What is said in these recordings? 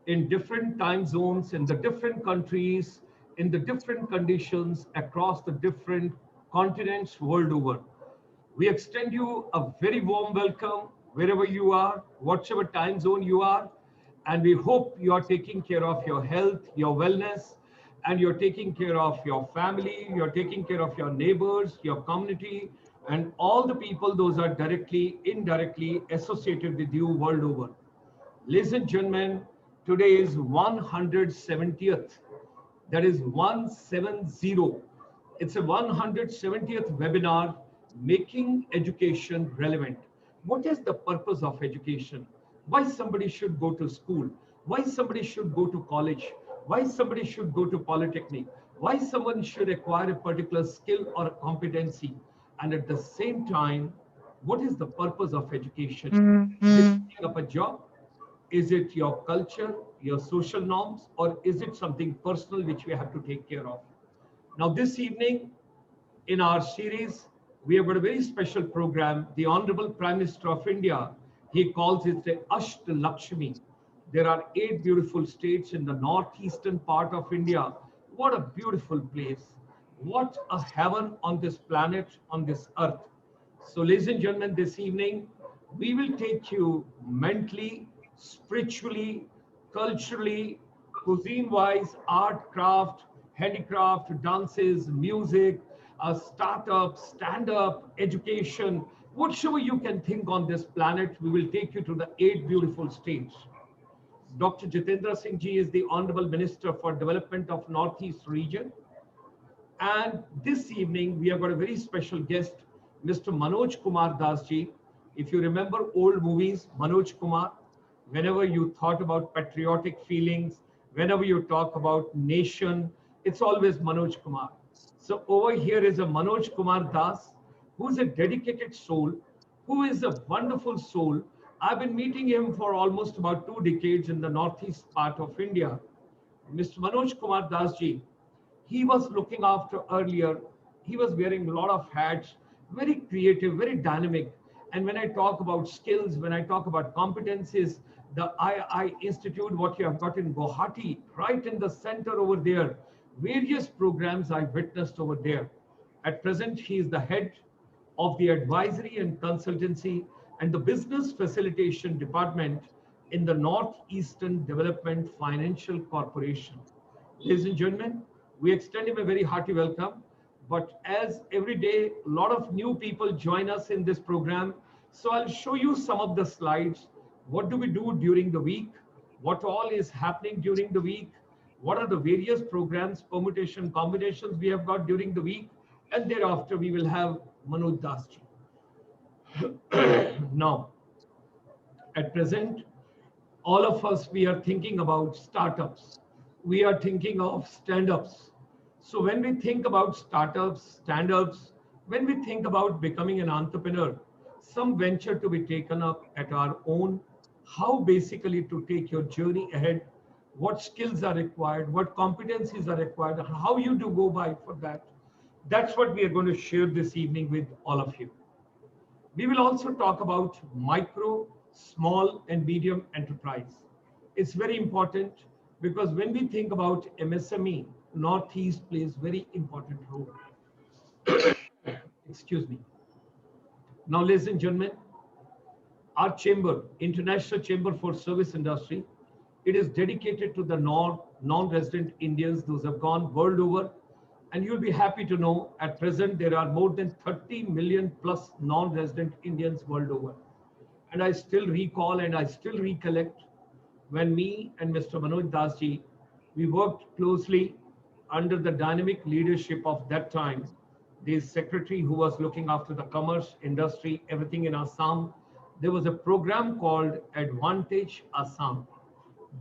in different time zones, in the different countries, in the different conditions across the different continents world over. We extend you a very warm welcome wherever you are, whatever time zone you are, and we hope you are taking care of your health, your wellness, and you're taking care of your family, you're taking care of your neighbors, your community, and all the people those are directly, indirectly associated with you world over. Ladies and gentlemen, today is 170th. That is 170. It's a 170th webinar, Making Education Relevant. What is the purpose of education? Why somebody should go to school? Why somebody should go to college? Why somebody should go to polytechnic? Why someone should acquire a particular skill or competency? And at the same time, what is the purpose of education? Is it picking up a job? Is it your culture, your social norms, or is it something personal which we have to take care of? Now, this evening in our series, we have got a very special program. The Honorable Prime Minister of India, he calls it the Asht Lakshmi. There are 8 beautiful states in the northeastern part of India. What a beautiful place. What a heaven on this planet, on this earth. So, ladies and gentlemen, this evening, we will take you mentally, spiritually, culturally, cuisine-wise, art, craft, handicraft, dances, music, startup, stand-up, education, whatever you can think on this planet, we will take you to the 8 beautiful states. Dr. Jitendra Singh Ji is the Honorable Minister for Development of Northeast Region. And this evening, we have got a very special guest, Mr. Manoj Kumar Das Ji. If you remember old movies, Manoj Kumar, whenever you thought about patriotic feelings, whenever you talk about nation, it's always Manoj Kumar. So over here is a Manoj Kumar Das, who is a dedicated soul, who is a wonderful soul. I've been meeting him for almost about 2 decades in the northeast part of India. Mr. Manoj Kumar Das Ji, he was looking after earlier, he was wearing a lot of hats, very creative, very dynamic. And when I talk about skills, when I talk about competencies, the II Institute, what you have got in Guwahati, right in the center over there, various programs I witnessed over there. At present, he is the head of the advisory and consultancy and the business facilitation department in the Northeastern Development Financial Corporation. Ladies and gentlemen, we extend him a very hearty welcome. But as every day, a lot of new people join us in this program. So I'll show you some of the slides. What do we do during the week? What all is happening during the week? What are the various programs, permutation, combinations we have got during the week? And thereafter, we will have Manoj Das Ji. Now, at present, all of us, we are thinking about startups. We are thinking of stand-ups. So when we think about startups, stand-ups, when we think about becoming an entrepreneur, some venture to be taken up at our own, how basically to take your journey ahead, what skills are required, what competencies are required, how you do go by for that. That's what we are going to share this evening with all of you. We will also talk about micro, small, and medium enterprise. It's very important because when we think about MSME, Northeast plays very important role. Excuse me. Now, ladies and gentlemen, our chamber, International Chamber for Service Industry, it is dedicated to the non-resident Indians, those have gone world over. And you'll be happy to know at present there are more than 30 million plus non-resident Indians world over. And I still recall and I still recollect when me and Mr. Manoj Das Ji, we worked closely under the dynamic leadership of that time, the secretary who was looking after the commerce, industry, everything in Assam. There was a program called Advantage Assam.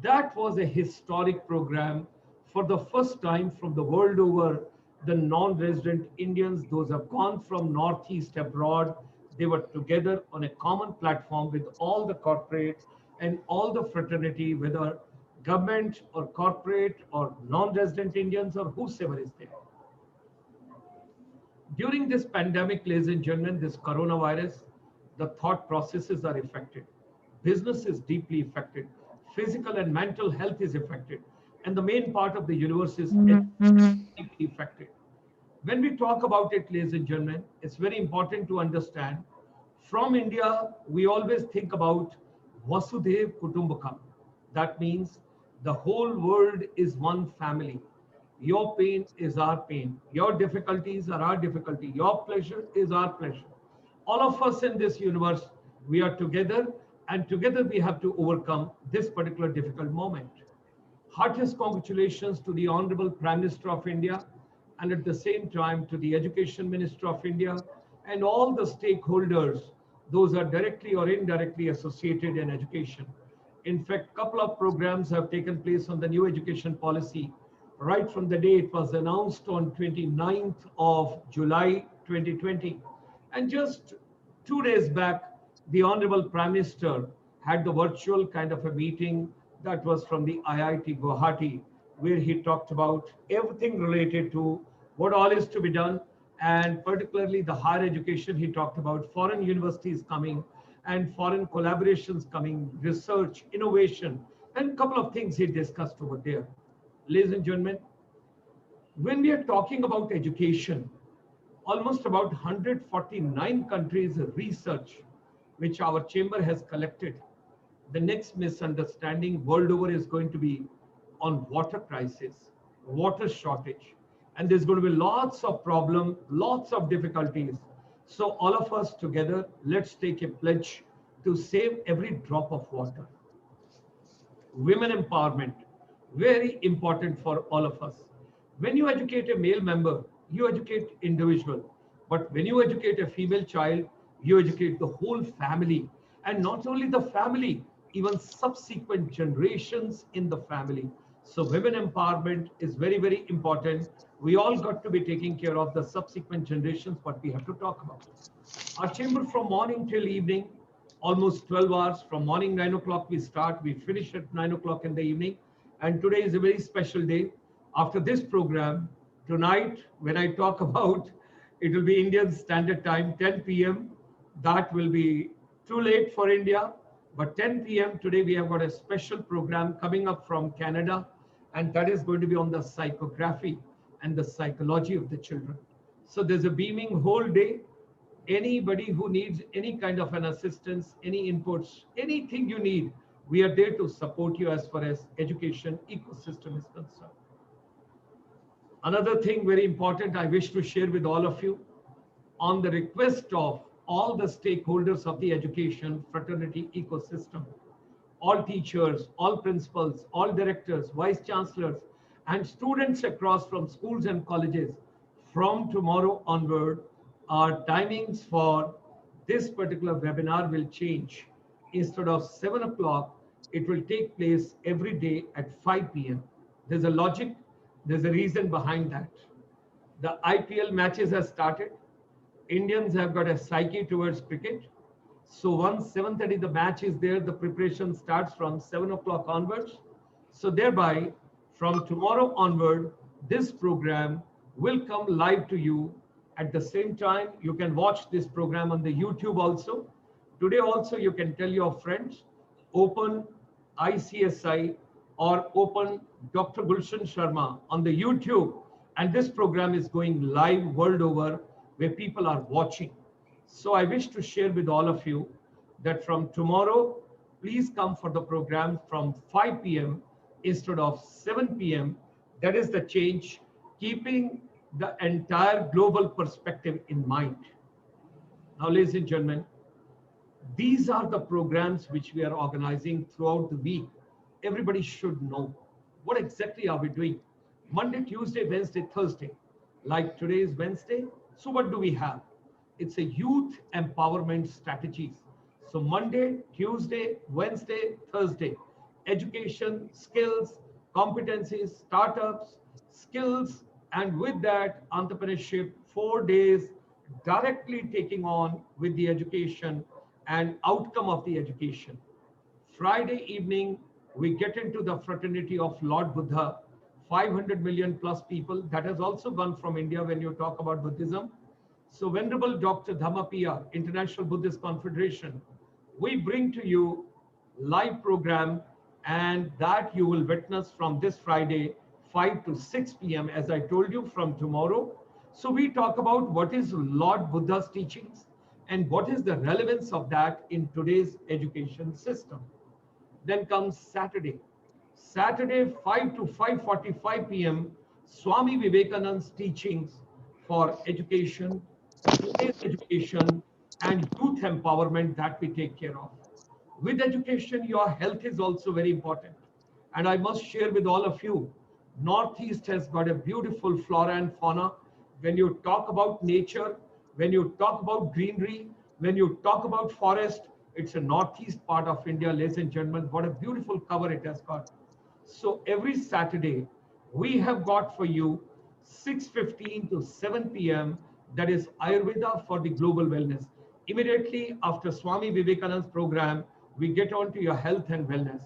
That was a historic program. For the first time from the world over, the non-resident Indians, those have gone from Northeast abroad, they were together on a common platform with all the corporate and all the fraternity, whether government or corporate or non-resident Indians or whosoever is there. During this pandemic, ladies and gentlemen, this coronavirus, the thought processes are affected. Business is deeply affected. physical and mental health is affected, and the main part of the universe is affected. When we talk about it, ladies and gentlemen, it's very important to understand. From India, we always think about Vasudev Kutumbakam. That means the whole world is one family. Your pain is our pain. Your difficulties are our difficulty. Your pleasure is our pleasure. All of us in this universe, we are together, and together we have to overcome this particular difficult moment. Heartiest congratulations to the Honorable Prime Minister of India, and at the same time to the Education Minister of India and all the stakeholders, those are directly or indirectly associated in education. In fact, a couple of programs have taken place on the new education policy right from the day it was announced on 29th of July 2020. And just 2 days back, the Honorable Prime Minister had the virtual kind of a meeting that was from the IIT Guwahati, where he talked about everything related to what all is to be done, and particularly the higher education. He talked about foreign universities coming and foreign collaborations coming, research, innovation, and a couple of things he discussed over there. Ladies and gentlemen, when we are talking about education, almost about 149 countries research which our chamber has collected. The next misunderstanding world over is going to be on water crisis, water shortage, and there's going to be lots of problems, lots of difficulties. So all of us together, let's take a pledge to save every drop of water. Women empowerment, very important for all of us. When you educate a male member, you educate individual. But when you educate a female child, you educate the whole family. And not only the family, even subsequent generations in the family. So women empowerment is very, very important. We all got to be taking care of the subsequent generations, what we have to talk about. Our chamber from morning till evening, almost 12 hours. From morning 9 o'clock we start, we finish at 9 o'clock in the evening. And today is a very special day. After this program, tonight, when I talk about, it will be Indian Standard Time, 10 p.m. That will be too late for India. But 10 p.m. today, we have got a special program coming up from Canada, and that is going to be on the psychography and the psychology of the children. So there's a beaming whole day. Anybody who needs any kind of an assistance, any inputs, anything you need, we are there to support you as far as education ecosystem is concerned. Another thing very important I wish to share with all of you, on the request of all the stakeholders of the education fraternity ecosystem, all teachers, all principals, all directors, vice chancellors, and students across from schools and colleges, from tomorrow onward, our timings for this particular webinar will change. Instead of 7 o'clock, it will take place every day at 5 p.m. There's a logic, there's a reason behind that. The IPL matches have started. Indians have got a psyche towards cricket. So once 7:30 the match is there, the preparation starts from 7 o'clock onwards. So thereby, from tomorrow onward, this program will come live to you. At the same time, you can watch this program on the YouTube also. Today also, you can tell your friends, open ICSI or open Dr. Gulshan Sharma on the YouTube. And this program is going live world over, where people are watching. So I wish to share with all of you that from tomorrow, please come for the program from 5 p.m. instead of 7 p.m. That is the change, keeping the entire global perspective in mind. Now, ladies and gentlemen, these are the programs which we are organizing throughout the week. Everybody should know what exactly are we doing. Monday, Tuesday, Wednesday, Thursday. Like today is Wednesday. So what do we have? It's a youth empowerment strategies. So Monday, Tuesday, Wednesday, Thursday, education, skills, competencies, startups, skills, and with that, entrepreneurship, 4 days directly taking on with the education and outcome of the education. Friday evening, we get into the fraternity of Lord Buddha, 500 million plus people. That has also gone from India when you talk about Buddhism. So Venerable Dr. Dhammapiya, International Buddhist Confederation, we bring to you live program and that you will witness from this Friday, 5 to 6 p.m., as I told you, from tomorrow. So we talk about what is Lord Buddha's teachings and what is the relevance of that in today's education system. Then comes Saturday. Saturday, 5 to 5:45 p.m., Swami Vivekananda's teachings for education, today's education, and youth empowerment that we take care of. With education, your health is also very important. And I must share with all of you, Northeast has got a beautiful flora and fauna. When you talk about nature, when you talk about greenery, when you talk about forest, it's a Northeast part of India, ladies and gentlemen. What a beautiful cover it has got. So every Saturday, we have got for you 6:15 to 7 p.m. That is Ayurveda for the global wellness. Immediately after Swami Vivekananda's program, we get on to your health and wellness.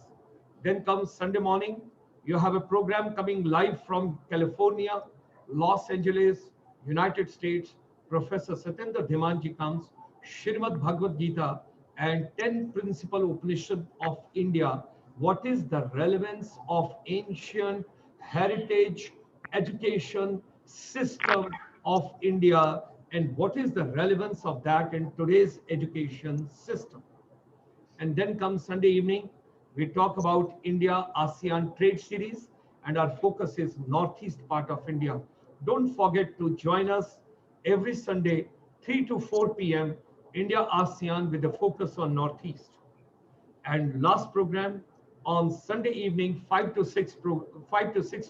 Then comes Sunday morning. You have a program coming live from California, Los Angeles, United States. Professor Satyendra Dhimanji comes, Shrimad Bhagavad Gita, and 10 principal Upanishad of India. What is the relevance of ancient heritage education system of India, and what is the relevance of that in today's education system? And then comes Sunday evening, we talk about India ASEAN trade series, and our focus is Northeast part of India. Don't forget to join us every Sunday, 3 to 4 p.m., India ASEAN with a focus on Northeast. And last program on Sunday evening, 5 to 6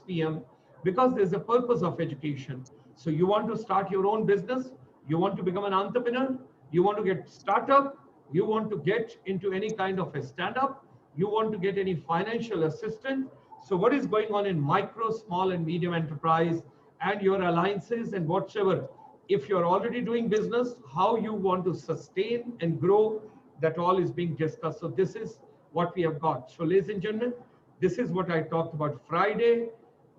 p.m., because there's a purpose of education. So you want to start your own business, you want to become an entrepreneur, you want to get startup, you want to get into any kind of a stand-up, you want to get any financial assistance. So what is going on in micro, small and medium enterprise and your alliances and whatsoever, if you're already doing business, how you want to sustain and grow, that all is being discussed. So this is what we have got. So ladies and gentlemen, this is what I talked about Friday.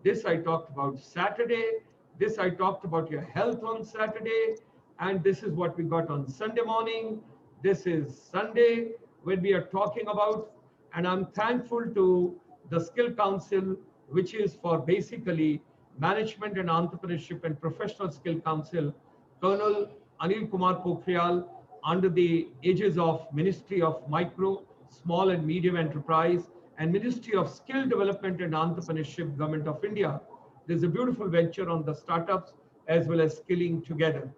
This I talked about Saturday. This I talked about your health on Saturday. And this is what we got on Sunday morning. This is Sunday when we are talking about, and I'm thankful to the Skill Council, which is for basically Management and Entrepreneurship and Professional Skill Council, Colonel Anil Kumar Pokhriyal, under the aegis of Ministry of Micro, Small and Medium Enterprise and Ministry of Skill Development and Entrepreneurship, Government of India. There's a beautiful venture on the startups as well as skilling together.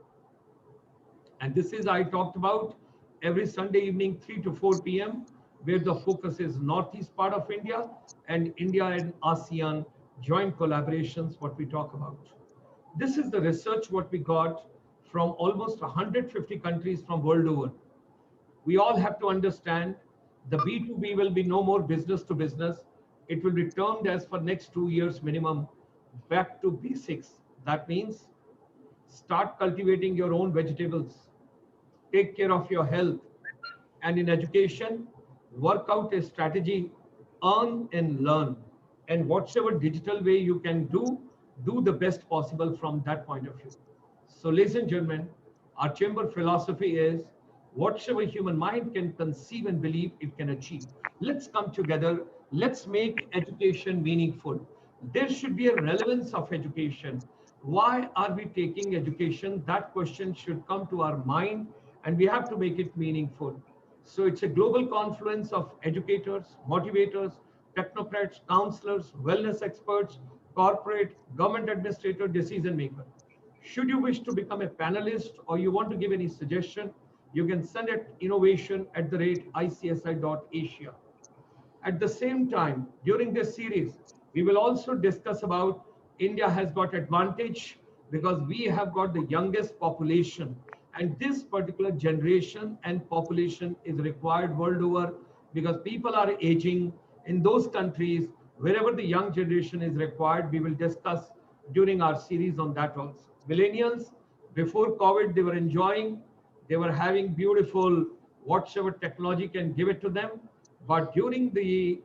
And this is I talked about every Sunday evening, 3 to 4 p.m., where the focus is Northeast part of India and India and ASEAN joint collaborations, what we talk about. This is the research what we got from almost 150 countries from world over. We all have to understand the B2B will be no more business to business. It will be termed as for next 2 years minimum back to basics. That means start cultivating your own vegetables, take care of your health, and in education, work out a strategy, earn and learn. And whatever digital way you can do the best possible from that point of view. So ladies and gentlemen, our chamber philosophy is whatever human mind can conceive and believe it can achieve. Let's come together. Let's make education meaningful. There should be a relevance of education. Why are we taking education? That question should come to our mind and we have to make it meaningful. So it's a global confluence of educators, motivators, technocrats, counselors, wellness experts, corporate, government administrator, decision maker. Should you wish to become a panelist or you want to give any suggestion, you can send it innovation@ICSI.Asia. At the same time, during this series, we will also discuss about India has got advantage because we have got the youngest population, and this particular generation and population is required world over because people are aging in those countries. Wherever the young generation is required, we will discuss during our series on that also. Millennials, before COVID, they were enjoying, they were having beautiful whatever technology can give it to them. But during the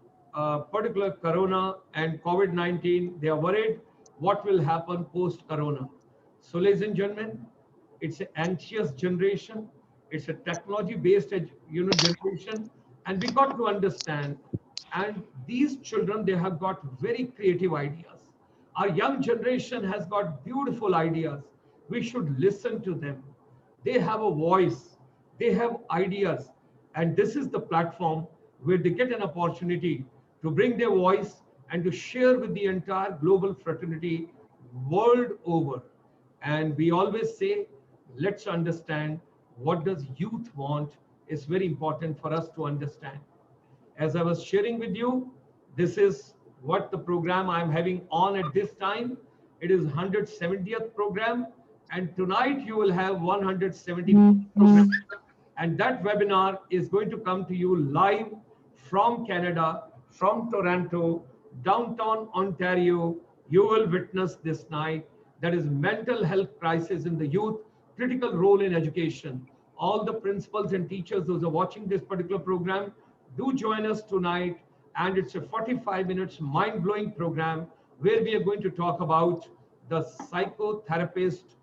particular Corona and COVID-19, they are worried what will happen post-Corona. So ladies and gentlemen, it's an anxious generation. It's a technology-based generation. And we got to understand, and these children, they have got very creative ideas. Our young generation has got beautiful ideas. We should listen to them. They have a voice, they have ideas, and this is the platform where they get an opportunity to bring their voice and to share with the entire global fraternity world over. And we always say, let's understand what does youth want is very important for us to understand. As I was sharing with you, this is what the program I'm having on at this time. It is 170th program, and tonight you will have 170th program. And that webinar is going to come to you live from Canada, from Toronto, downtown Ontario. You will witness this night. That is mental health crisis in the youth, critical role in education. All the principals and teachers, those are watching this particular program, do join us tonight. And it's a 45 minutes mind-blowing program where we are going to talk about the psychotherapist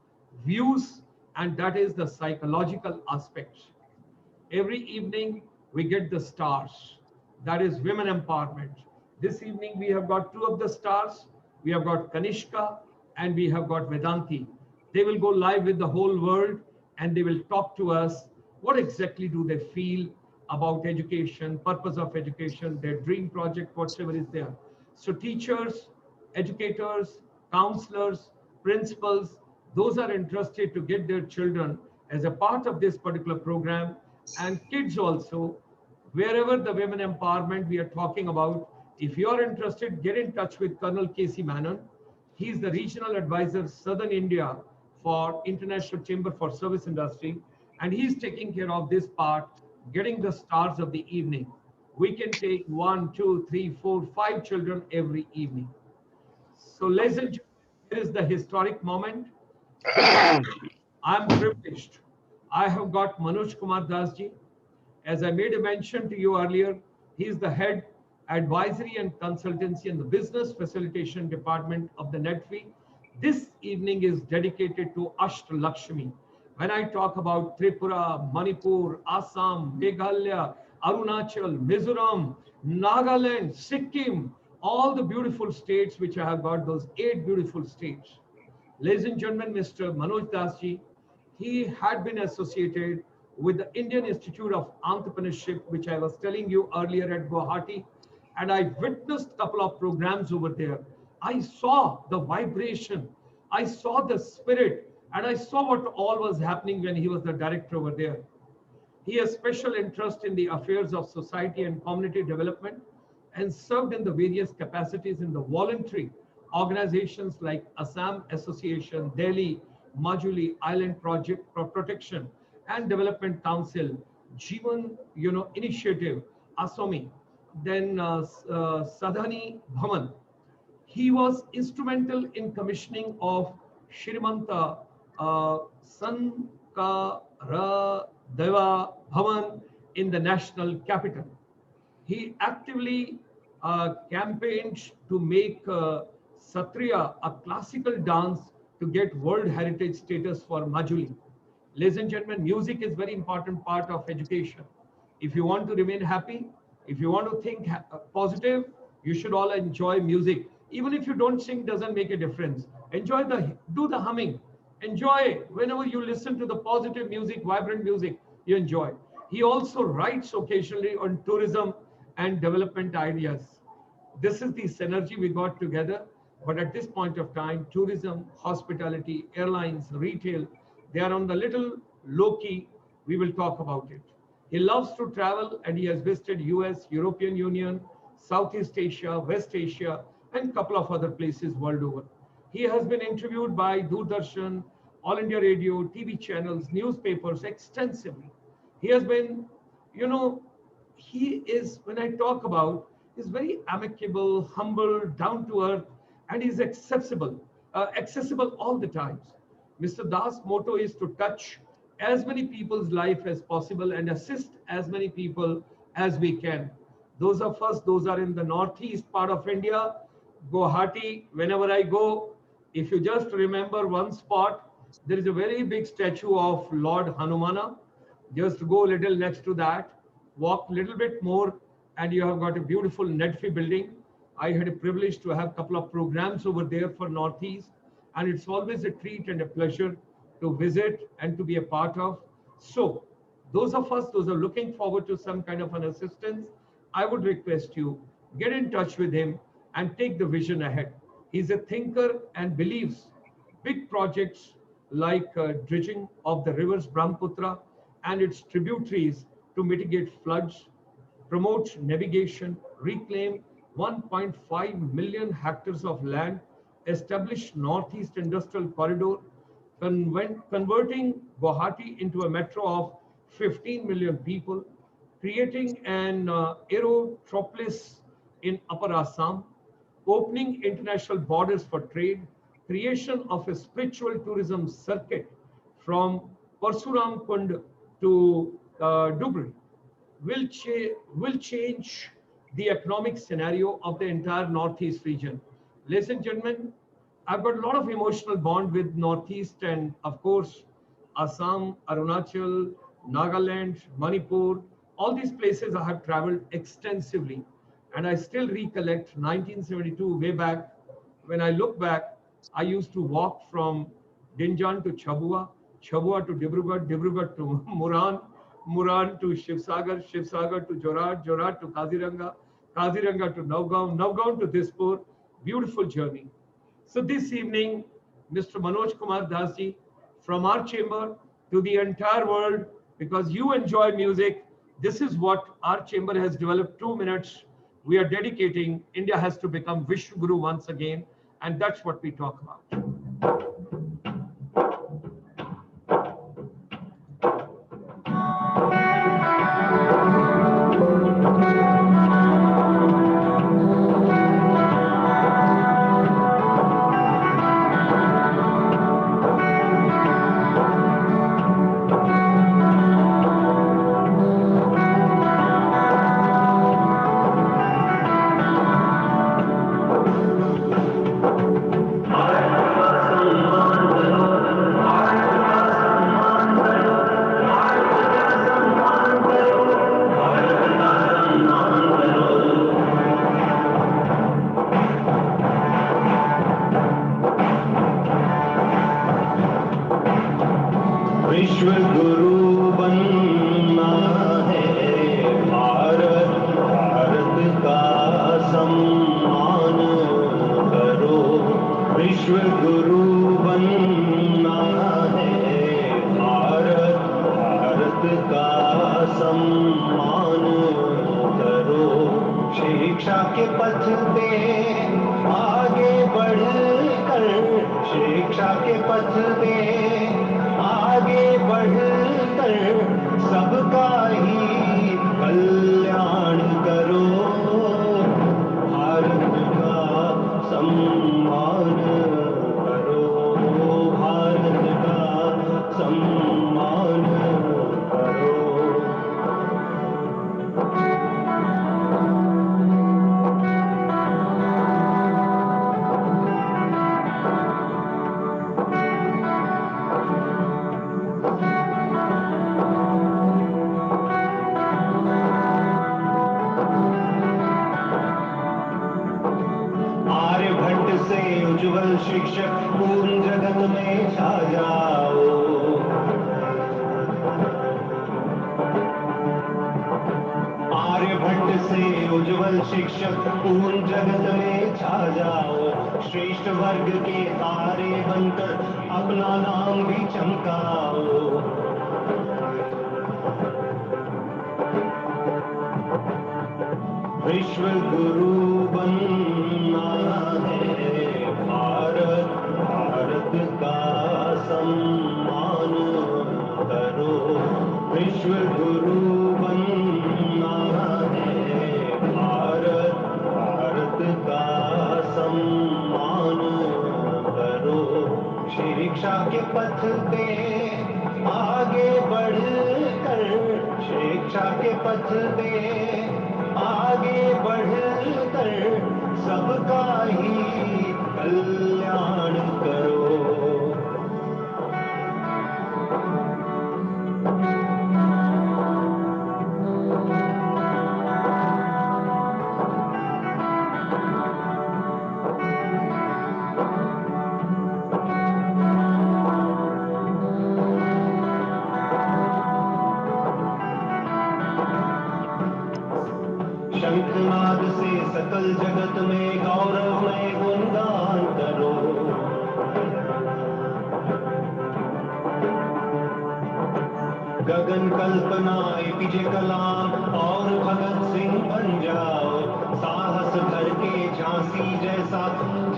views, and that is the psychological aspects. Every evening we get the stars, that is women empowerment. This evening we have got two of the stars. We have got Kanishka and we have got Vedanti. They will go live with the whole world and they will talk to us. What exactly do they feel about education, purpose of education, their dream project, whatever is there. So teachers, educators, counselors, principals, those are interested to get their children as a part of this particular program, and kids also, wherever the women empowerment we are talking about. If you are interested, get in touch with Colonel K.C. Menon. He is the regional advisor, Southern India for International Chamber for Service Industry, and he's taking care of this part, getting the stars of the evening. We can take 1, 2, 3, 4, 5 children every evening. So ladies and gentlemen, here is the historic moment. I'm privileged. I have got Manoj Kumar Das ji. As I made a mention to you earlier, he is the head advisory and consultancy in the business facilitation department of the NEDFi. This evening is dedicated to Ashtalakshmi. When I talk about Tripura, Manipur, Assam, Meghalaya, Arunachal, Mizoram, Nagaland, Sikkim, all the beautiful states which I have got, those 8 beautiful states. Ladies and gentlemen, Mr. Manoj Das ji, he had been associated with the Indian Institute of Entrepreneurship, which I was telling you earlier at Guwahati, and I witnessed a couple of programs over there. I saw the vibration, I saw the spirit, and I saw what all was happening when he was the director over there. He has special interest in the affairs of society and community development and served in the various capacities in the voluntary organizations like Assam Association, Delhi, Majuli Island Project for Protection and Development Council, Jeevan Initiative, Asomi, then Sadhani Bhavan. He was instrumental in commissioning of Srimanta Sankaradeva Bhawan in the national capital. He actively campaigned to make Sattriya a classical dance to get World Heritage status for Majuli. Ladies and gentlemen, music is very important part of education. If you want to remain happy, if you want to think positive, you should all enjoy music. Even if you don't sing, doesn't make a difference. Do the humming. Enjoy whenever you listen to the positive music, vibrant music, you enjoy. He also writes occasionally on tourism and development ideas. This is the synergy we got together. But at this point of time, tourism, hospitality, airlines, retail, they are on the little low key. We will talk about it. He loves to travel and he has visited US, European Union, Southeast Asia, West Asia, and a couple of other places world over. He has been interviewed by Doordarshan, All India Radio, TV channels, newspapers extensively. He has been, he is, when I talk about, he's very amicable, humble, down to earth, and he's accessible all the times. Mr. Das' motto is to touch as many people's life as possible and assist as many people as we can. Those of us, those are in the northeast part of India, Guwahati, whenever I go, if you just remember one spot, there is a very big statue of Lord Hanumana. Just go a little next to that. walk a little bit more, and you have got a beautiful NEDFi building. I had a privilege to have a couple of programs over there for Northeast, and it's always a treat and a pleasure to visit and to be a part of. So those of us, those are looking forward to some kind of an assistance, I would request you, get in touch with him and take the vision ahead. He's a thinker and believes big projects like dredging of the rivers Brahmaputra and its tributaries to mitigate floods, promote navigation, reclaim 1.5 million hectares of land, establish Northeast Industrial Corridor, converting Guwahati into a metro of 15 million people, creating an aerotropolis in Upper Assam, opening international borders for trade, creation of a spiritual tourism circuit from Parsuram Kund to Dhuburi will change the economic scenario of the entire Northeast region. Ladies and gentlemen, I've got a lot of emotional bond with Northeast and of course, Assam, Arunachal, Nagaland, Manipur, all these places I have traveled extensively. And I still recollect 1972 way back. When I look back, I used to walk from Dinjan to Chabua, Chabua to Dibrugarh, Dibrugarh to Muran, Muran to Shivsagar, Shivsagar to Jorhat, Jorhat to Kaziranga, Kaziranga to Navgaon, Navgaon to Dispur. Beautiful journey. So this evening, Mr. Manoj Kumar Dasji, from our chamber to the entire world, because you enjoy music, this is what our chamber has developed. 2 minutes. We are dedicating, India has to become Vishwa Guru once again, and that's what we talk about. Gagan Kalpana APJ Kalam और भगत सिंह बन जाओ, साहस भर के झांसी जैसा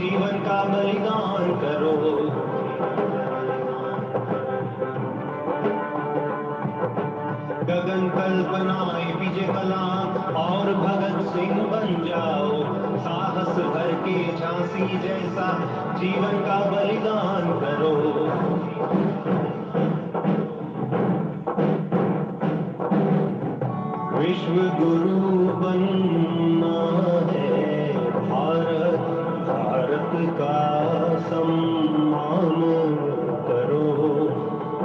जीवन का बलिदान करो। गगन कल्पना एपीजे कलाम और भगत सिंह बन जाओ, साहस भर के झांसी जैसा जीवन का बलिदान करो। विश्व गुरु बनना है भारत, भारत का सम्मान करो।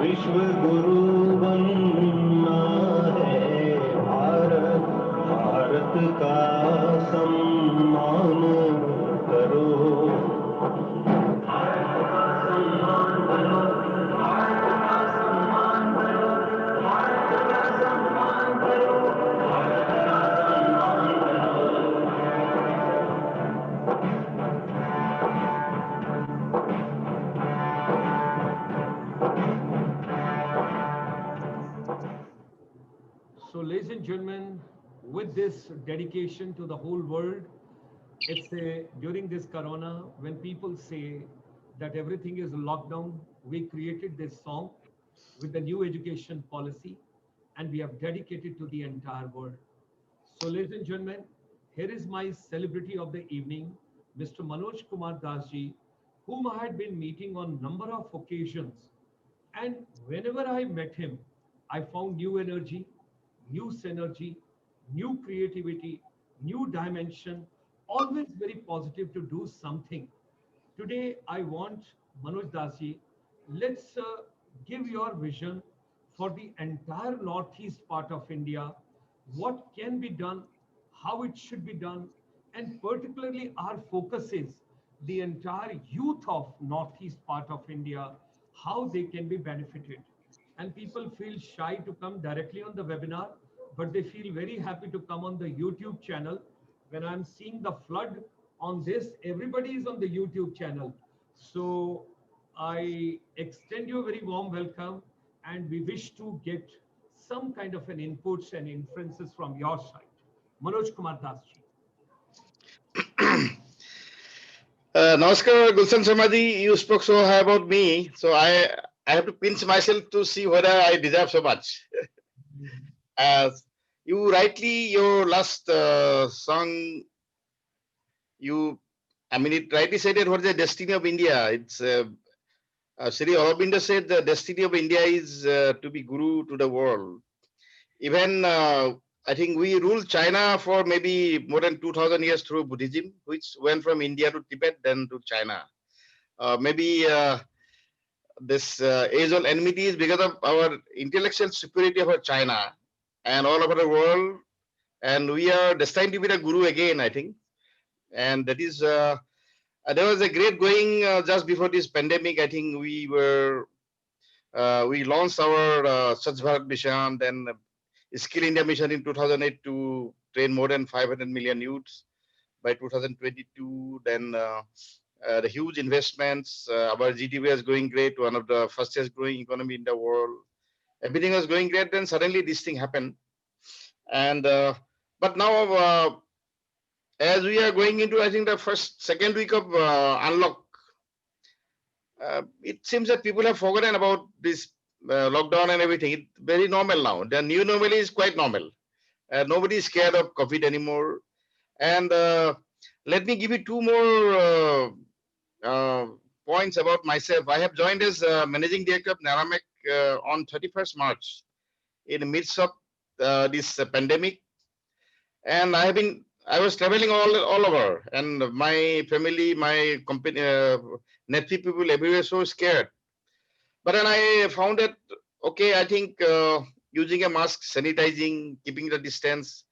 विश्व गुरु बनना है भारत, भारत का सम्मान करो। भारत का सम्मान करो, भारत का सम्मान करो, भारत का सम्मान करो, भारत का सम्मान करो। So, ladies and gentlemen, with this dedication to the whole world, during this corona, when people say that everything is lockdown, we created this song with the new education policy, and we have dedicated to the entire world. So, ladies and gentlemen, here is my celebrity of the evening, Mr. Manoj Kumar Dasji, whom I had been meeting on number of occasions. And whenever I met him, I found new energy, new synergy, new creativity, new dimension, always very positive to do something. Today, I want Manoj Dasji, let's give your vision for the entire northeast part of India, what can be done, how it should be done, and particularly our focus is the entire youth of northeast part of India, how they can be benefited. And people feel shy to come directly on the webinar, but they feel very happy to come on the YouTube channel. When I'm seeing the flood on this, everybody is on the YouTube channel. So I extend you a very warm welcome, and we wish to get some kind of an inputs and inferences from your side. Manoj Kumar Das ji. Namaskar, Gulshan Sharmaji. You spoke so high about me, so I have to pinch myself to see whether I deserve so much. As you rightly, your last song, it rightly said it was the destiny of India. It's Sri Aurobindo said the destiny of India is to be guru to the world. Even I think we ruled China for maybe more than 2000 years through Buddhism, which went from India to Tibet, then to China. Maybe this age-old enmity is because of our intellectual superiority over China and all over the world. And we are destined to be the guru again, I think. And that is, there was a great going just before this pandemic. I think we launched our Swachh Bharat mission, then Skill India mission in 2008 to train more than 500 million youths by 2022. Then the huge investments, our GDP is going great, one of the fastest growing economy in the world. Everything was going great. Then suddenly this thing happened. And but now, as we are going into, I think the second week of unlock, it seems that people have forgotten about this lockdown and everything. It's very normal now. The new normal is quite normal. Nobody is scared of COVID anymore. And let me give you two more points about myself. I have joined as managing director of Naramek on 31st March in the midst of this pandemic. And I was traveling all over, and my family, my company, NEP people everywhere so scared. But then I found that, okay, I think using a mask, sanitizing, keeping the distance,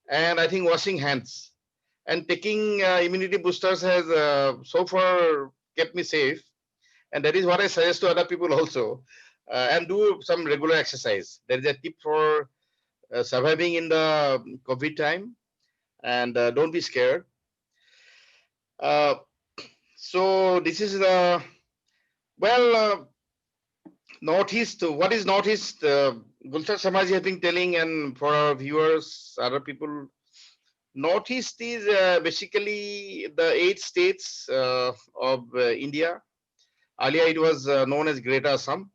and I think washing hands and taking immunity boosters has so far kept me safe. And that is what I suggest to other people also. And do some regular exercise. There is a tip for surviving in the COVID time. And don't be scared. So this is the, well, Northeast. What is Northeast? Gulshan Samaj has been telling, and for our viewers, other people, Northeast is basically the 8 states of India. Earlier it was known as Greater Assam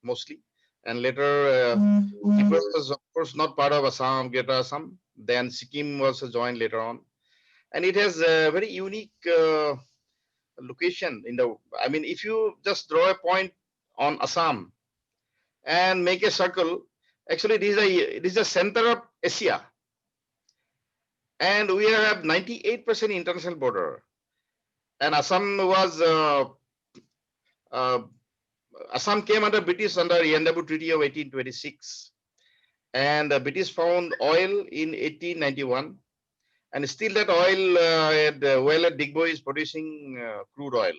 mostly, and later it was of course not part of Assam, Greater Assam. Then Sikkim was joined later on, and it has a very unique location in the. I mean, if you just draw a point on Assam and make a circle, actually this is the center of Asia, and we have 98% international border. And uh, Assam came under British under Yandabu Treaty of 1826, and the British found oil in 1891, and still that oil at well at Digboi is producing crude oil.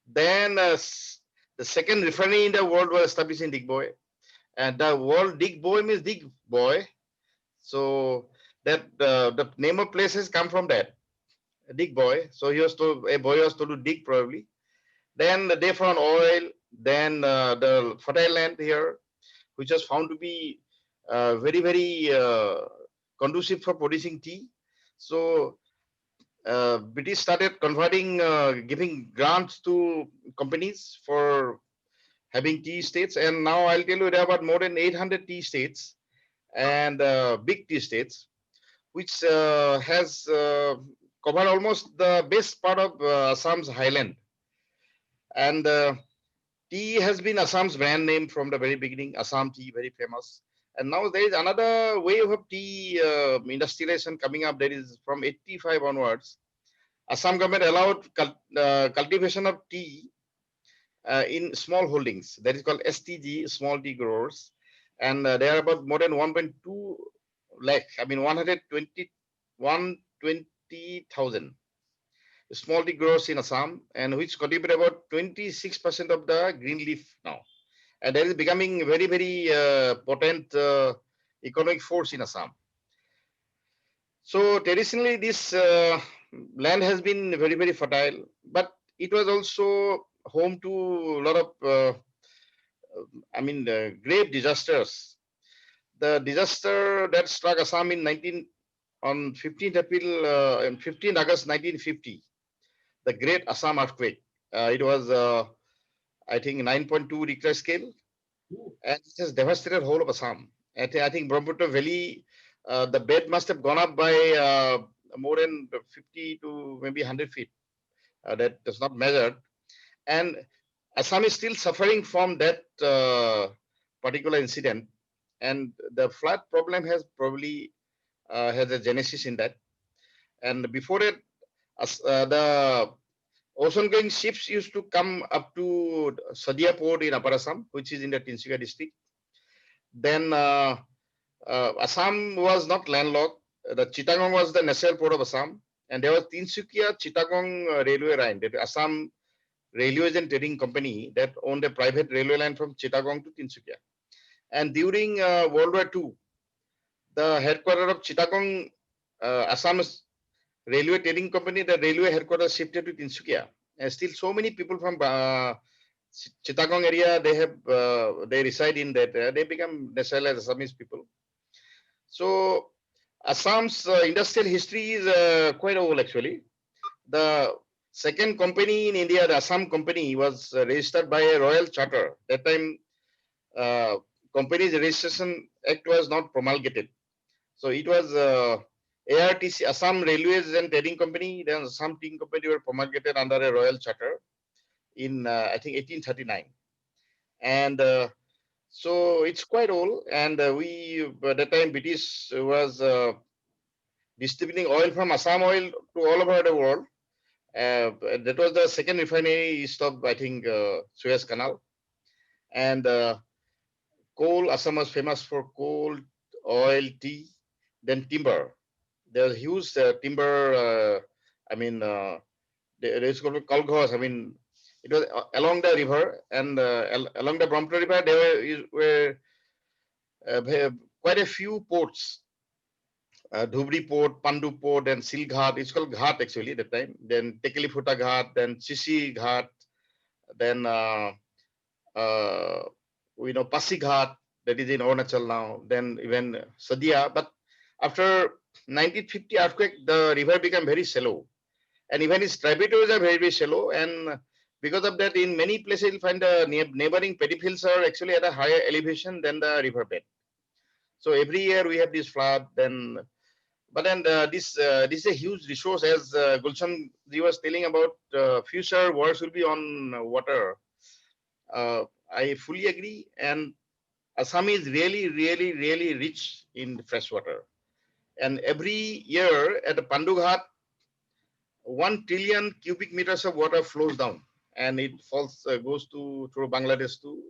Then the second refinery in the world was established in Digboi, and the word Digboi means Dig Boy. So that the name of place has come from that, Dig Boy. So a boy was told to dig probably. Then they found oil. Then the fertile land here, which was found to be very conducive for producing tea. So British started converting, giving grants to companies for having tea estates. And now I'll tell you there are about more than 800 tea estates and big tea estates, which has covered almost the best part of Assam's highland. And tea has been Assam's brand name from the very beginning. Assam tea, very famous. And now there is another wave of tea industrialization coming up. That is from 85 onwards. Assam government allowed cultivation of tea in small holdings. That is called STG, small tea growers. And there are about more than 1.2 lakh, I mean 120,000 small tea growers in Assam, and which contribute about 26% of the green leaf now. And that is becoming very potent economic force in Assam. So traditionally this land has been very fertile, but it was also home to a lot of grave disasters. The disaster that struck Assam on 15th August 1950, the Great Assam earthquake. It was I think 9.2 Richter scale, and it has devastated whole of Assam. I think Brahmaputra Valley, the bed must have gone up by more than 50 to maybe 100 feet. That is not measured. And Assam is still suffering from that particular incident. And the flood problem has probably has a genesis in that. And before that, the ocean-going ships used to come up to Sattriya port in Upper Assam, which is in the Tinsukia district. Then Assam was not landlocked. The Chittagong was the national port of Assam, and there was Tinsukia Chittagong railway line. That Assam Railways and Trading Company that owned a private railway line from Chittagong to Tinsukia. And during World War II, the headquarters of Chittagong Assam Railway Trading Company, the railway headquarters shifted to Tinsukia. And still so many people from Chittagong area, they reside in that. They become nationalized Assamese people. So Assam's industrial history is quite old actually. The second company in India, the Assam Company, was registered by a royal charter. That time, Companies Registration Act was not promulgated. So it was ARTC, Assam Railways and Trading Company, then Assam Tea Company were promulgated under a royal charter in, I think, 1839. And so it's quite old. And by the time British was distributing oil from Assam oil to all over the world. That was the second refinery east of, I think, Suez Canal. And coal, Assam was famous for coal, oil, tea, then timber. There was huge timber, it's called Kalghos. I mean, it was along the river, and along the Brahmaputra river, there were quite a few ports. Dhuburi port, Pandu port, and Sil Ghat. It's called Ghat actually at the time. Then Tekelifuta Ghat, then Sisi Ghat, then Pasi Ghat. that is in Arunachal now, then even Sattriya. But after 1950 earthquake, the river became very shallow, and even its tributaries are very, very shallow. And because of that, in many places you'll find the neighboring paddy fields are actually at a higher elevation than the riverbed. So every year we have this flood. Then, but then this is a huge resource, as Gulshan ji was telling about. Future works will be on water. I fully agree, and Assam is really, really, really rich in fresh water. And every year at the Pandughat, 1 trillion cubic meters of water flows down, and it falls, goes through Bangladesh to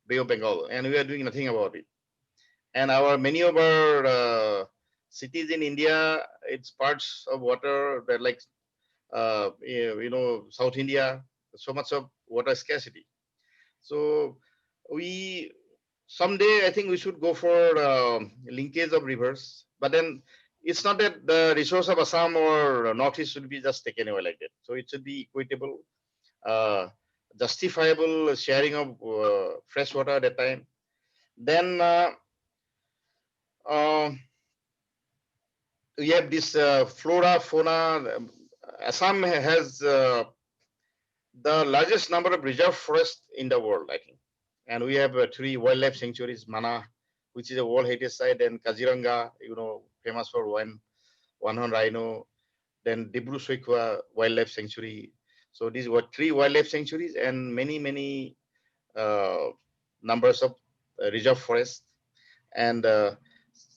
Bay of Bengal, and we are doing nothing about it. And many of our cities in India, it's parts of water that, like South India, so much of water scarcity. So we someday I think we should go for linkage of rivers, but then it's not that the resource of Assam or Northeast should be just taken away like that. So it should be equitable, justifiable sharing of fresh water at a time. Then we have this flora, fauna. Assam has the largest number of reserve forests in the world, I think. And we have 3 wildlife sanctuaries: Mana, which is a World Heritage site, and Kaziranga, famous for one-horn rhino, then Dibru-Soikhwa Wildlife Sanctuary. So these were 3 wildlife sanctuaries and many numbers of reserve forests. And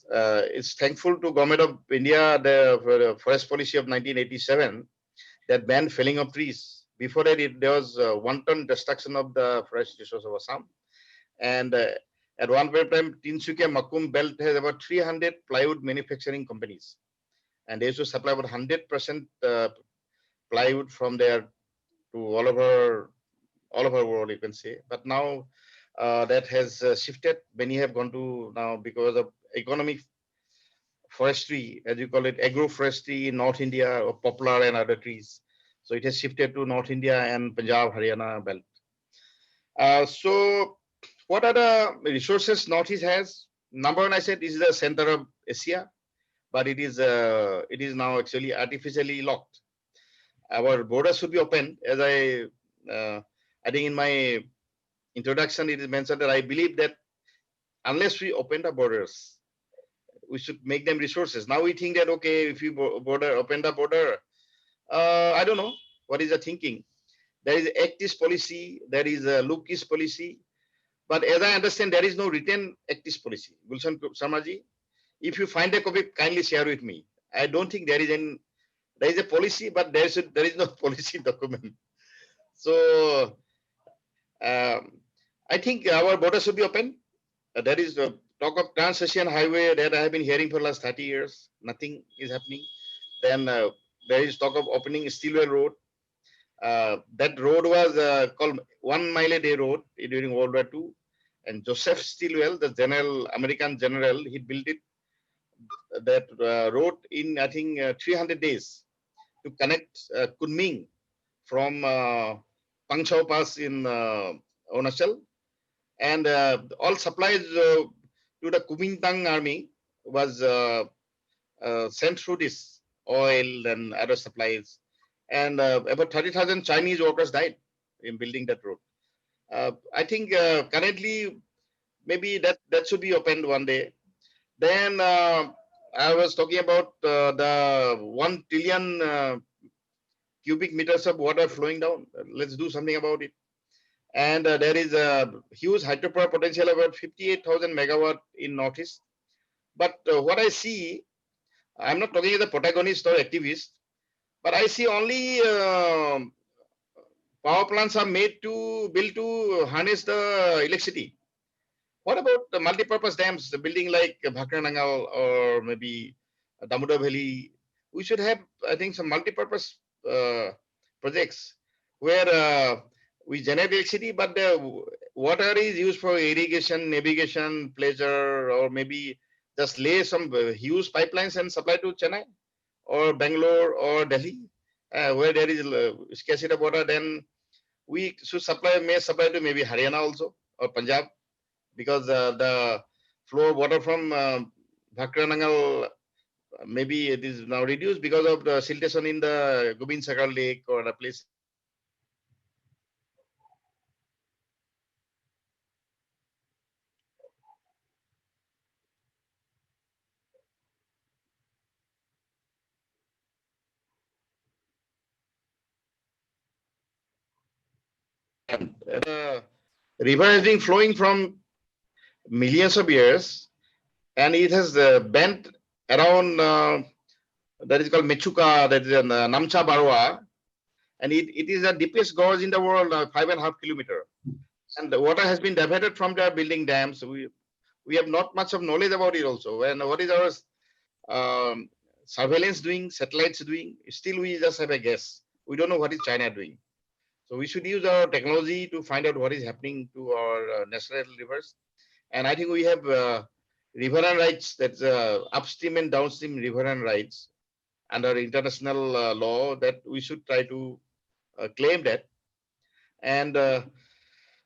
it's thankful to Government of India, the forest policy of 1987 that banned felling of trees. Before that, there was wanton destruction of the forest resource of Assam. And at one point in time, Tinsukia Makum belt has about 300 plywood manufacturing companies, and they used to supply about 100% plywood from there to all over world, you can say. But now that has shifted. Many have gone to now, because of economic forestry, as you call it, agroforestry in North India, or poplar and other trees. So it has shifted to North India and Punjab, Haryana belt. So what are the resources Northeast has? Number one, I said, is the center of Asia, but it is now actually artificially locked. Our borders should be open. As I think in my introduction, it is mentioned that I believe that unless we open the borders, we should make them resources. Now we think that, okay, if you open the border, I don't know what is the thinking. There is Act-East policy, there is a Look-East policy, but as I understand, there is no written Act-East policy. Gulshan Sharmaji, if you find a copy, kindly share with me. I don't think there is a policy, but there is no policy document. So I think our borders should be open. There is the talk of Trans-Asian Highway that I have been hearing for the last 30 years. Nothing is happening. Then there is talk of opening Steelwell Road. That road was called 1 Mile a Day Road during World War II. And Joseph Stilwell, the American general, he built that road in, I think, 300 days to connect Kunming from Pangchau Pass in Arunachal. And all supplies to the Kuomintang army was sent through this, oil and other supplies. And about 30,000 Chinese workers died in building that road. I think currently maybe that should be opened one day. Then I was talking about the 1 trillion cubic meters of water flowing down. Let's do something about it. And there is a huge hydropower potential, about 58,000 megawatt in Northeast. But what I see, I'm not talking as a protagonist or activist, but I see only power plants are built to harness the electricity. What about the multi-purpose dams, the building like Bhakranangal or maybe Damodar Valley? We should have, I think, some multi-purpose projects where we generate electricity, but the water is used for irrigation, navigation, pleasure, or maybe just lay some huge pipelines and supply to Chennai or Bangalore or Delhi, where there is scarcity of water. Then we should may supply to maybe Haryana also or Punjab. because the flow of water from Bhakranangal, maybe it is now reduced because of the siltation in the Gobind Sagar Lake or a place. The river has been flowing from millions of years, and it has bent around that is called Mechuka, that is Namcha Barwa, and it is the deepest gorge in the world, 5.5 kilometers. And the water has been diverted from the building dams. We have not much of knowledge about it also. And what is our surveillance doing, satellites doing? Still, we just have a guess. We don't know what is China doing. So we should use our technology to find out what is happening to our natural rivers. And I think we have riverine rights, that's upstream and downstream riverine rights under international law, that we should try to claim that. And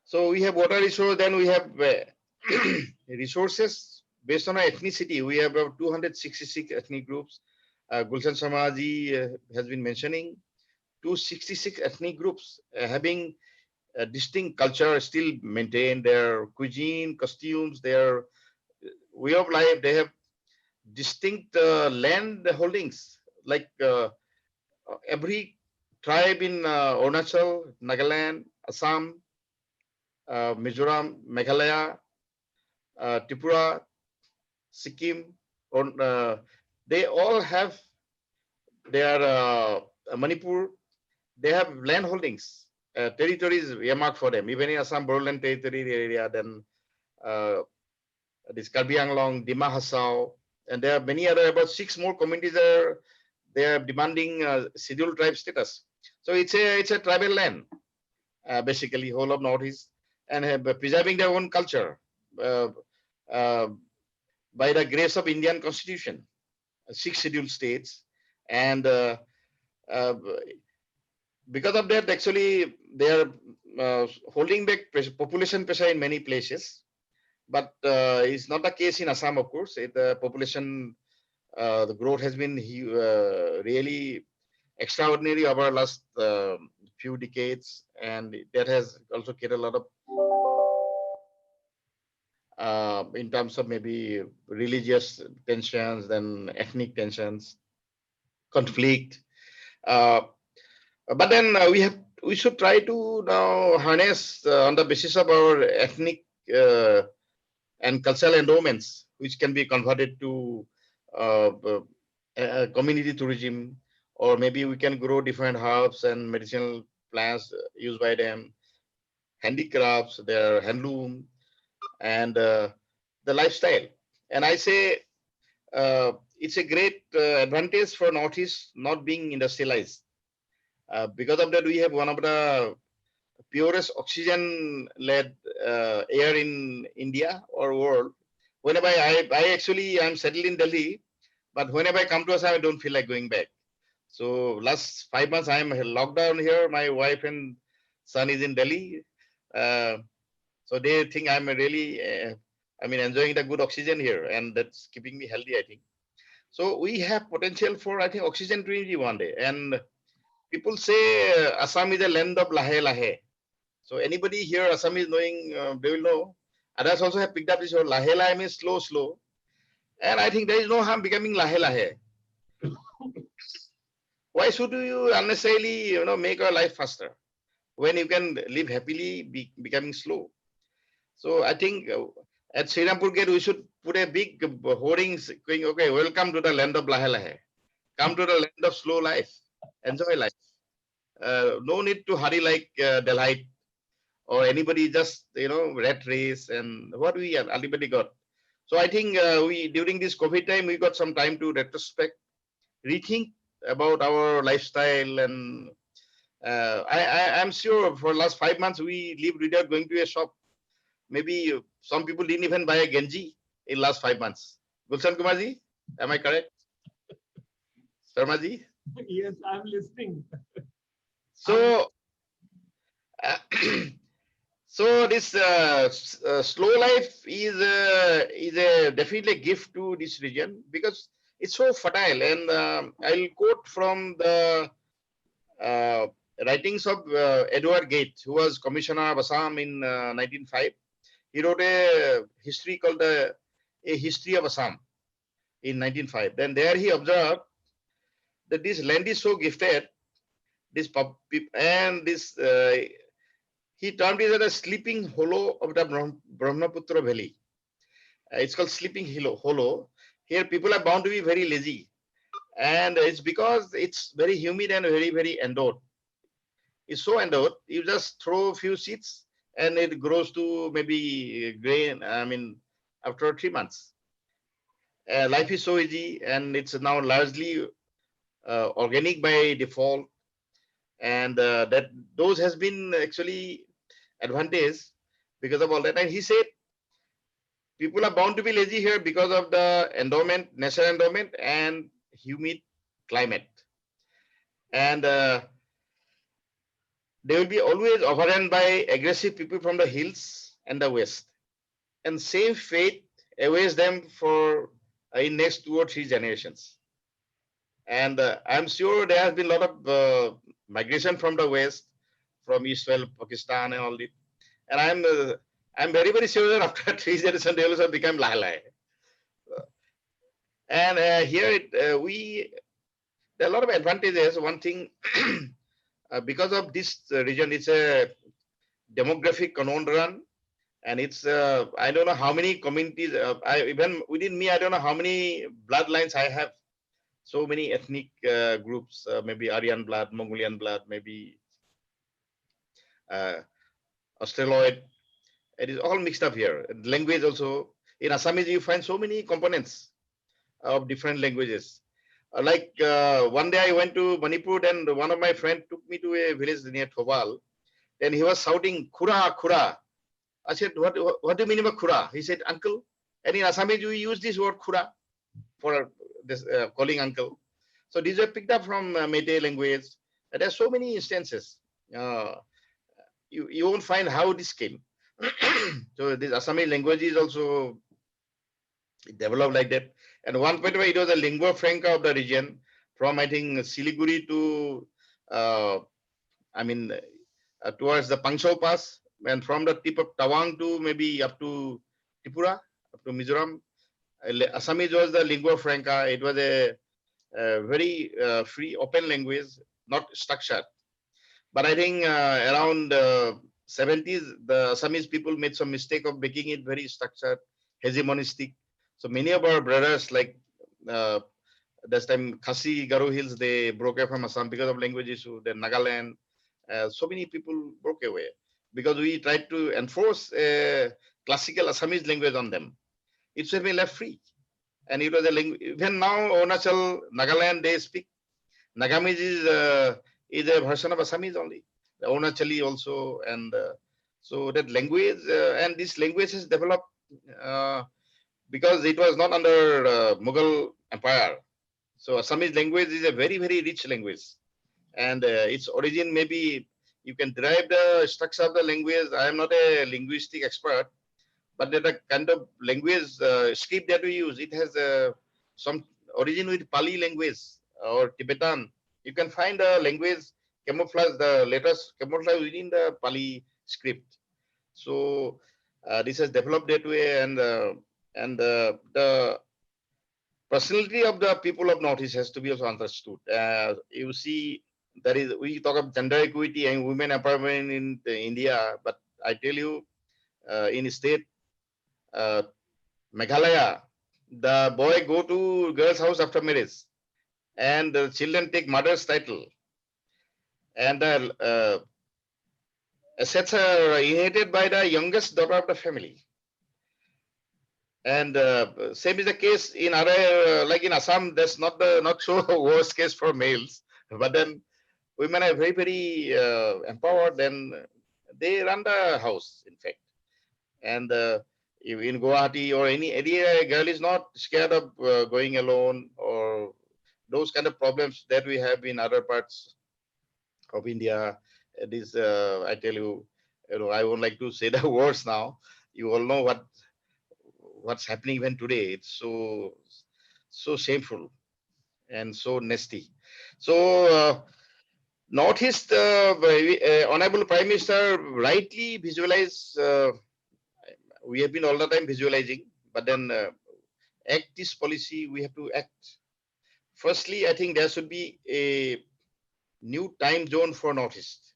so we have water resource, then we have resources based on our ethnicity. We have about 266 ethnic groups. Gulshan Samaji has been mentioning 266 ethnic groups having a distinct culture, still maintain their cuisine, costumes, their way of life. They have distinct land holdings, like every tribe in Arunachal, Nagaland, Assam, Mizoram, Meghalaya, Tripura, Sikkim, they all have their Manipur, they have land holdings, territories earmarked for them. Even in Assam Borderland territory area, then this Karbi Anglong, Dima Hasao, and there are many other, about 6 more communities they are demanding scheduled tribe status. So it's a tribal land, basically whole of Northeast, and preserving their own culture by the grace of Indian Constitution, 6 scheduled states, and because of that, actually they are holding back population pressure in many places. But it's not the case in Assam, of course. The population, the growth has been really extraordinary over the last few decades, and that has also created a lot of, in terms of maybe religious tensions, then ethnic tensions, conflict. But then we should try to now harness on the basis of our ethnic and cultural endowments, which can be converted to community tourism, or maybe we can grow different herbs and medicinal plants used by them, handicrafts, their handloom, and the lifestyle. And I say it's a great advantage for Northeast not being industrialized. Because of that, we have one of the purest oxygen-led air in India or world. Whenever I'm settled in Delhi, but whenever I come to Assam, I don't feel like going back. So last 5 months, I am locked down here. My wife and son is in Delhi. So they think I'm really, enjoying the good oxygen here, and that's keeping me healthy, I think. So we have potential for, I think, oxygen tourism one day. And people say Assam is a land of lahe lahe. So anybody here, Assam is knowing, they will know. Others also have picked up this word lahe lahe means slow, slow. And I think there is no harm becoming lahe lahe. Why should you unnecessarily, make your life faster when you can live happily, becoming slow? So I think at Srirampur Gate, we should put a big hoardings going, okay, welcome to the land of lahe lahe. Come to the land of slow life. Enjoy life. No need to hurry like Delhi or anybody, just, rat race and what we ultimately got. So I think we, during this COVID time, we got some time to retrospect, rethink about our lifestyle. And I'm sure for the last 5 months, we lived without going to a shop. Maybe some people didn't even buy a Genji in last 5 months. Gulshan Kumarji, am I correct? Sharmaji? Yes, I'm listening. So, So this slow life is a definitely a gift to this region because it's so fertile. And I'll quote from the uh, writings of Edward Gate, who was Commissioner of Assam in 1905. He wrote a history called A History of Assam in 1905. Then there he observed that this land is so gifted, this and this he termed it as a sleeping hollow of the Brahmaputra Valley. It's called sleeping hollow. Here people are bound to be very lazy, and it's because it's very humid and very endowed. It's so endowed, you just throw a few seeds and it grows to maybe grain. I mean, after 3 months. Life is so easy, and it's now largely organic by default, and that those has been actually advantage because of all that. And he said people are bound to be lazy here because of the endowment, natural endowment, and humid climate, and they will be always overrun by aggressive people from the hills and the west, and same fate awaits them for in next 2 or 3 generations. And I'm sure there has been a lot of migration from the west, from Israel, Pakistan, and all that. And I'm very sure that after 3 generations they also become lai. And here there are a lot of advantages. One thing, because of this region, it's a demographic conundrum, and it's I don't know how many communities. Even within me, I don't know how many bloodlines I have. So many ethnic groups, maybe Aryan blood, Mongolian blood, maybe Australoid. It is all mixed up here. Language also. In Assamese, you find so many components of different languages. Like one day I went to Manipur, and one of my friends took me to a village near Thobal, and he was shouting, "Khura, khura." I said, what do you mean by khura? He said, uncle. And in Assamese, we use this word khura for this calling uncle. So these are picked up from Meitei language. And there are so many instances. You won't find how this came. So this Assamese language is also developed like that. And one point where it was a lingua franca of the region, from I think Siliguri to towards the Pangshau Pass, and from the tip of Tawang to maybe up to Tripura, up to Mizoram. Assamese was the lingua franca. It was a very free, open language, not structured. But I think around 70s, the Assamese people made some mistake of making it very structured, hegemonistic. So many of our brothers, like this time Khasi, Garo Hills, they broke away from Assam because of language issue. Then Nagaland, so many people broke away because we tried to enforce classical Assamese language on them. It should be left free. And it was a language. Even now, Arunachal, Nagaland, they speak. Nagamese is a version of Assamese only. The Arunachali also. And so that language, and this language is developed because it was not under Mughal Empire. So Assamese language is a very rich language. And its origin, maybe you can derive the structure of the language. I am not a linguistic expert, but the kind of language script that we use, it has some origin with Pali language or Tibetan. You can find the language camouflage, the letters camouflage within the Pali script. So this has developed that way, and the personality of the people of Northeast has to be also understood. You see, we talk of gender equity and women empowerment in India, but I tell you, in state Meghalaya, the boy go to girl's house after marriage, and the children take mother's title, and the assets are inherited by the youngest daughter of the family. And same is the case in other, like in Assam, that's not so worst case for males, but then women are very empowered, and they run the house, in fact. And in Guwahati or any area, a girl is not scared of going alone, or those kind of problems that we have in other parts of India. This I tell you, I won't like to say the words now. You all know what's happening even today. It's so shameful and so nasty. So Northeast, Honorable Prime Minister rightly visualize. We have been all the time visualizing, but then act this policy. We have to act. Firstly, I think there should be a new time zone for Northeast,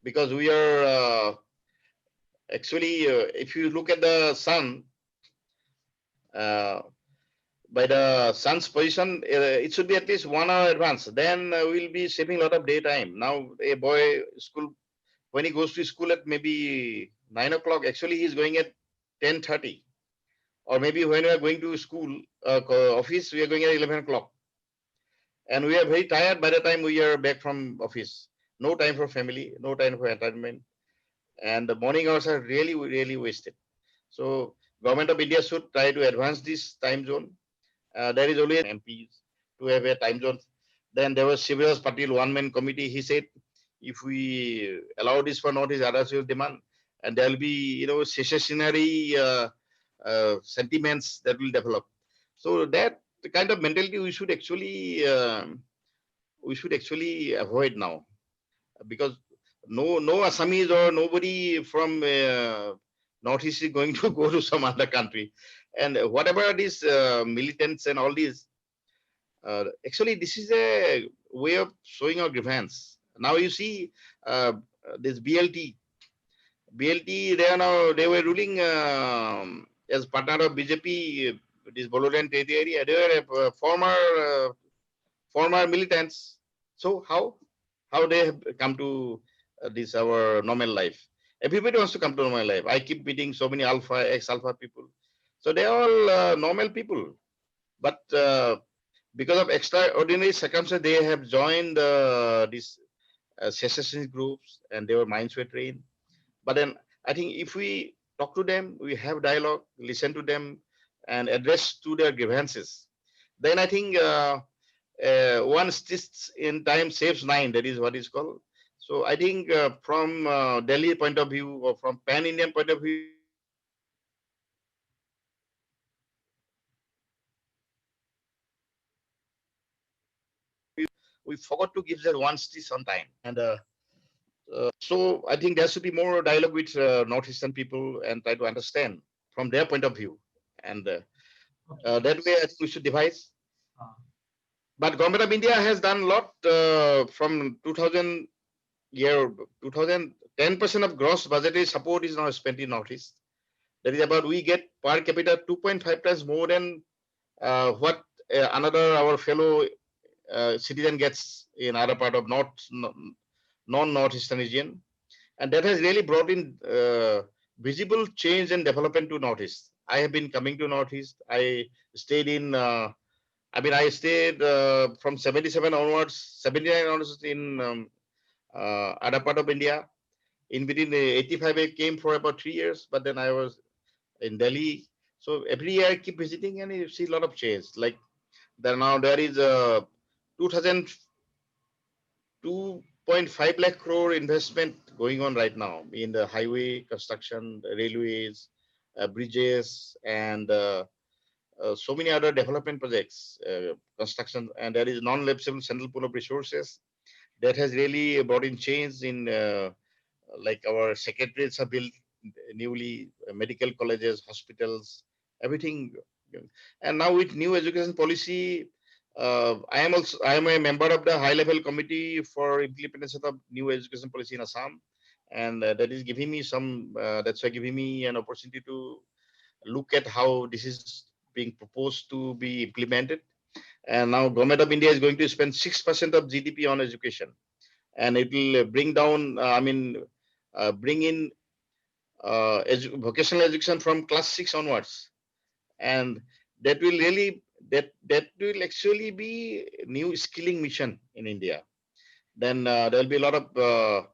because we are actually, if you look at the sun, uh, by the sun's position, it should be at least 1 hour advance. Then we'll be saving a lot of daytime. Now, a boy school, when he goes to school at maybe 9 o'clock, actually he's going at 10:30. Or maybe when we are going to school, office, we are going at 11 o'clock. And we are very tired by the time we are back from office. No time for family, no time for entertainment. And the morning hours are really, really wasted. So government of India should try to advance this time zone. There is always MPs to have a time zone. Then there was Shivraj Patil, one-man committee. He said, if we allow this for Northeast, others will demand, and there will be, secessionary sentiments that will develop. So that kind of mentality we should actually avoid now, because no Assamese or nobody from Northeast is going to go to some other country. And whatever these militants and all these, actually this is a way of showing our grievance. Now you see this BLT, they were ruling as partner of BJP, this Bolodan territory area. They were former militants. So how they have come to this our normal life? Everybody wants to come to normal life. I keep meeting so many alpha, ex-alpha people. So they are all normal people. But because of extraordinary circumstances, they have joined these secessionist groups, and their minds were trained. But then I think if we talk to them, we have dialogue, listen to them, and address to their grievances, then I think one stitch in time saves nine. That is what is called. So I think from Delhi point of view, or from pan-Indian point of view, we forgot to give that one stitch on time. And so I think there should be more dialogue with Northeastern people and try to understand from their point of view. And that way, I think we should devise. But Government of India has done a lot from 2000 year 2000. 10% of gross budgetary support is now spent in Northeast. That is about, we get per capita 2.5 times more than what another our fellow citizen gets in other part of non-Northeastern region. And that has really brought in visible change and development to Northeast. I have been coming to Northeast. I stayed in, I stayed from 77 onwards, 79 onwards in other part of India. In between 85, I came for about 3 years, but then I was in Delhi. So every year I keep visiting, and you see a lot of change. Like now there is a 2.5 lakh crore investment going on right now in the highway construction, the railways, bridges, and so many other development projects, construction, and there is non-lapsable central pool of resources that has really brought in change in like our secretaries are built newly, medical colleges, hospitals, everything. And now with new education policy, I am a member of the high level committee for implementation of new education policy in Assam, and that is giving me that's why giving me an opportunity to look at how this is being proposed to be implemented. And now Government of India is going to spend 6% of GDP on education, and it will bring down, bring in vocational education from class 6 onwards. And that will really, that will actually be new skilling mission in India. Then there will be a lot of uh,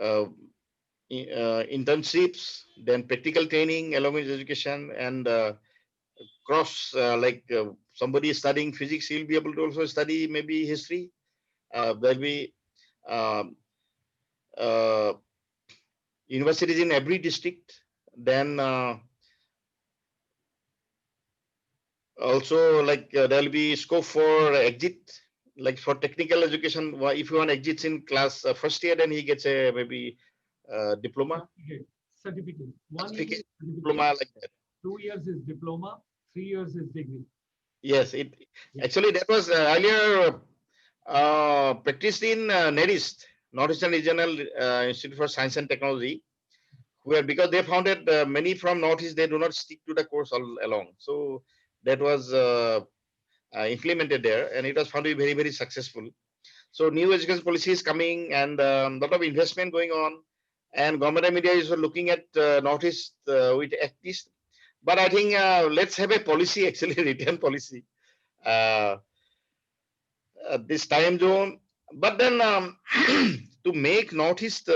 uh, internships, then practical training along with education, and cross, somebody is studying physics, he'll be able to also study maybe history. There'll be um, uh, universities in every district. Then also like there will be scope for exit, like for technical education. If you want exits in class first year, then he gets a maybe diploma, Certificate. 1 year certificate, is certificate, diploma like that. 2 years is diploma, 3 years is degree. Yes, it Yeah. actually that was earlier practiced in NEDIST, Northeastern Regional Institute for Science and Technology, where because they found that many from Northeast they do not stick to the course all along. So that was implemented there, and it was found to be very successful. So new education policy is coming, and a lot of investment going on, and government of India is looking at Northeast with activists. But I think let's have a policy, actually written policy. Uh, this time zone, but then to make Northeast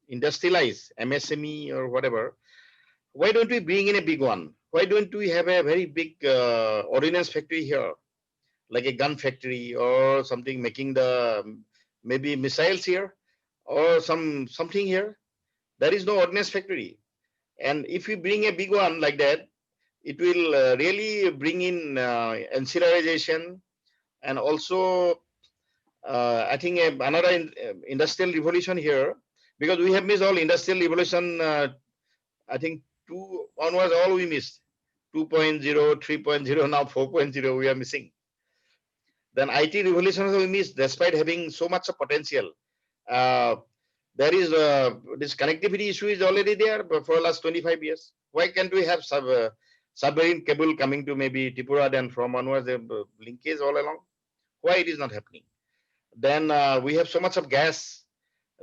industrialize MSME or whatever, why don't we bring in a big one? Why don't we have a very big ordnance factory here, like a gun factory or something, making the maybe missiles here or something here? There is no ordnance factory, and if we bring a big one like that, it will really bring in ancillarization, and also I think another industrial revolution here, because we have missed all industrial revolution. I think 2 onwards, all we missed. 2.0, 3.0, now 4.0, we are missing. Then IT revolution also we missed, despite having so much of potential. There is this connectivity issue is already there for the last 25 years. Why can't we have submarine cable coming to maybe Tripura, then from onwards, the linkage all along? Why it is not happening? Then we have so much of gas.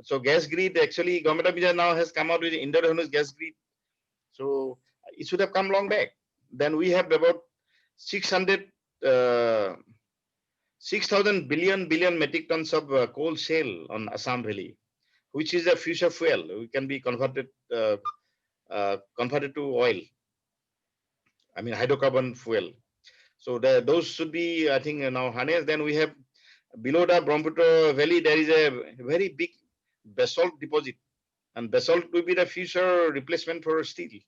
So gas grid, actually, Government of India now has come out with the Indradhanush gas grid. So it should have come long back. Then we have about 6,000 billion metric tons of coal shale on Assam Valley, which is a future fuel. We can be converted to oil. I mean hydrocarbon fuel. So those should be, I think, now harnessed. Then we have below the Brahmaputra Valley, there is a very big basalt deposit, and basalt will be the future replacement for steel.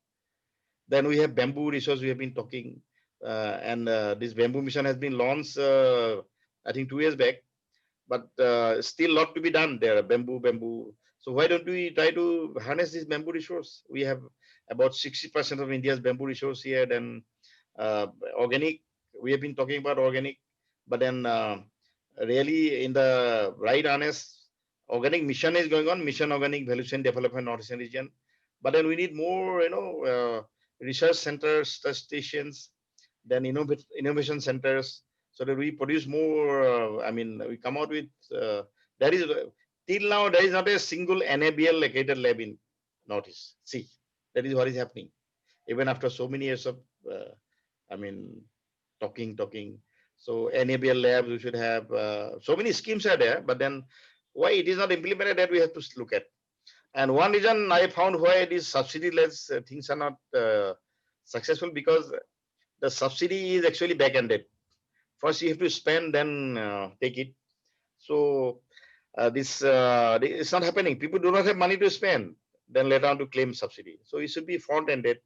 Then we have bamboo resource we have been talking, and this bamboo mission has been launched, I think 2 years back, but still lot to be done there, bamboo. So why don't we try to harness this bamboo resource? We have about 60% of India's bamboo resource here. Then organic, we have been talking about organic, but then really in the right harness, organic mission is going on, mission organic value chain development Northeastern region. But then we need more, research centers, test stations, then innovation centers, so that we produce more. I mean, we come out with there is till now there is not a single NABL located lab in Northeast. See, that is what is happening, even after so many years of I mean talking. So NABL labs we should have. So many schemes are there, but then why it is not implemented, that we have to look at. And one reason I found why these subsidy-less things are not successful, because the subsidy is actually back-ended. First you have to spend, then take it. So this it's not happening. People do not have money to spend, then later on to claim subsidy. So it should be front-ended.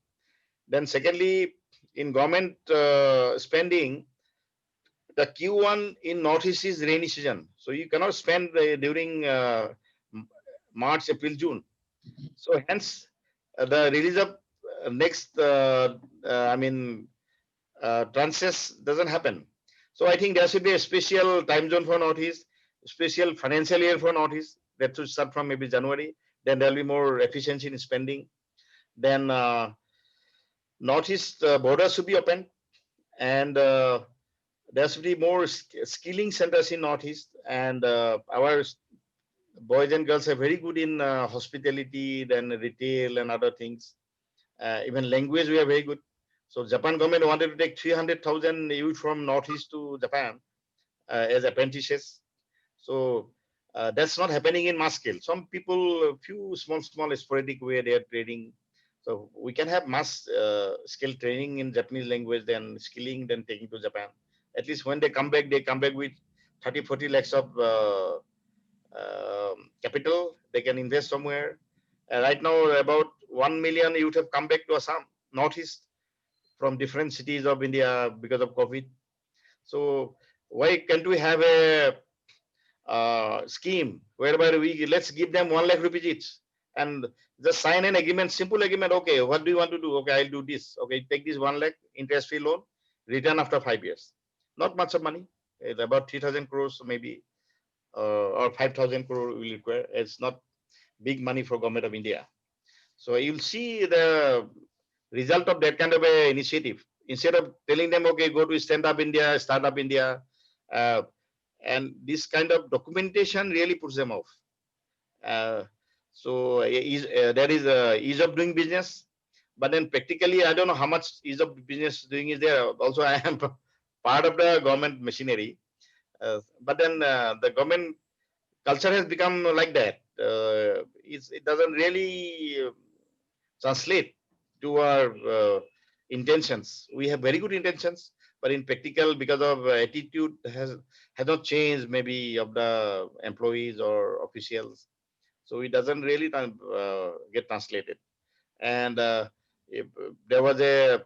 Then secondly, in government spending, the Q1 in Northeast is rainy season. So you cannot spend during March, April, June. So hence the release of next, tranches doesn't happen. So I think there should be a special time zone for Northeast, special financial year for Northeast that should start from maybe January. Then there will be more efficiency in spending. Then Northeast borders should be open, and there should be more skilling centers in Northeast. And our boys and girls are very good in hospitality, then retail and other things. Even language, we are very good. So Japan government wanted to take 300,000 youth from Northeast to Japan as apprentices. So that's not happening in mass scale. Some people, few small sporadic way they are trading. So we can have mass scale training in Japanese language, then skilling, then taking to Japan. At least when they come back with 30, 40 lakhs of capital, they can invest somewhere. Right now, about 1 million youth have come back to Assam, Northeast, from different cities of India because of COVID. So why can't we have a scheme whereby let's give them 1 lakh rupees each and just sign an agreement, simple agreement. Okay, what do you want to do? Okay, I'll do this. Okay, take this 1 lakh interest-free loan, return after 5 years. Not much of money. It's about 3,000 crores maybe, or 5,000 crore will require. It's not big money for government of India. So you'll see the result of that kind of a initiative. Instead of telling them, okay, go to Stand Up India, Startup India, and this kind of documentation really puts them off. So there is ease of doing business, but then practically, I don't know how much ease of business doing is there. Also, I am part of the government machinery, but then the government culture has become like that. It doesn't really translate to our intentions. We have very good intentions, but in practical, because of attitude has not changed, maybe of the employees or officials, so it doesn't really get translated. And if there was a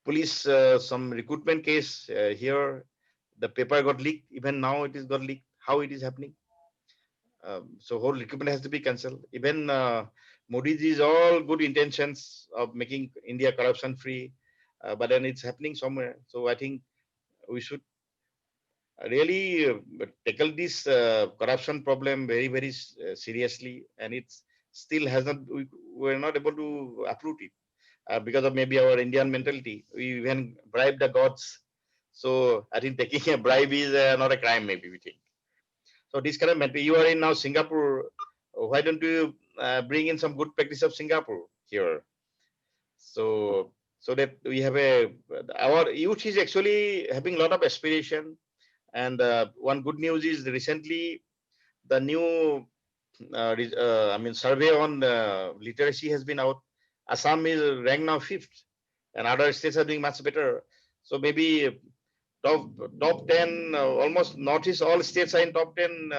police some recruitment case here, the paper got leaked. Even now, it is got leaked. How it is happening? So whole recruitment has to be cancelled. Even Modi ji's all good intentions of making India corruption free, but then it's happening somewhere. So I think we should really tackle this corruption problem very, very seriously, and it's still has not. We're not able to uproot it because of maybe our Indian mentality. We even bribe the gods. So I think taking a bribe is not a crime. Maybe we think. So this kind of mentality. You are in now Singapore. Why don't you bring in some good practice of Singapore here? So that we have our youth is actually having a lot of aspiration. And one good news is recently the new survey on literacy has been out. Assam is ranked now 5th, and other states are doing much better. So maybe top 10, almost Northeast, all states are in top 10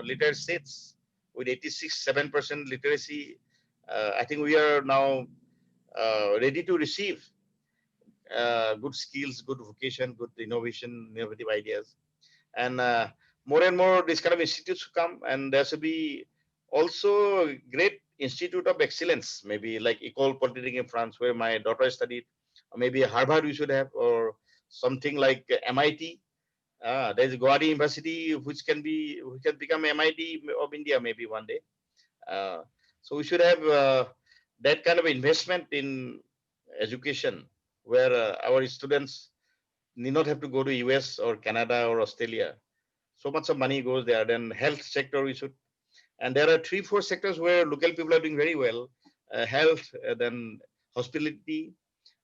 literate states with 86.7% literacy. I think we are now ready to receive good skills, good vocation, good innovation, innovative ideas. And more and more this kind of institutes to come, and there should be also great institute of excellence, maybe like École Polytechnique in France, where my daughter studied, or maybe Harvard we should have, or something like MIT. There's Guwahati University, which can become MIT of India maybe one day. So we should have that kind of investment in education, where our students need not have to go to US or Canada or Australia. So much of money goes there. Then health sector we should, and there are 3-4 sectors where local people are doing very well. Health, then hospitality,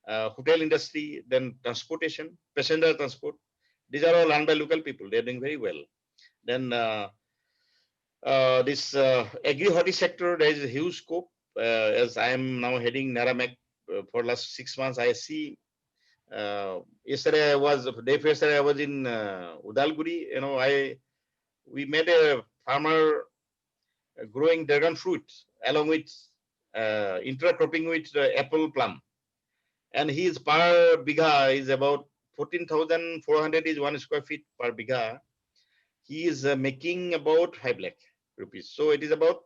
hotel industry, then transportation, passenger transport. These are all run by local people. They're doing very well. Then this agri-horti sector, there is a huge scope. As I am now heading Naramek for last 6 months, I see. Yesterday I was in Udalguri. We met a farmer growing dragon fruit along with intercropping with apple plum, and his per bigha is about 14,400 is 1 square feet per bigha. He is making about 5 lakh rupees. So it is about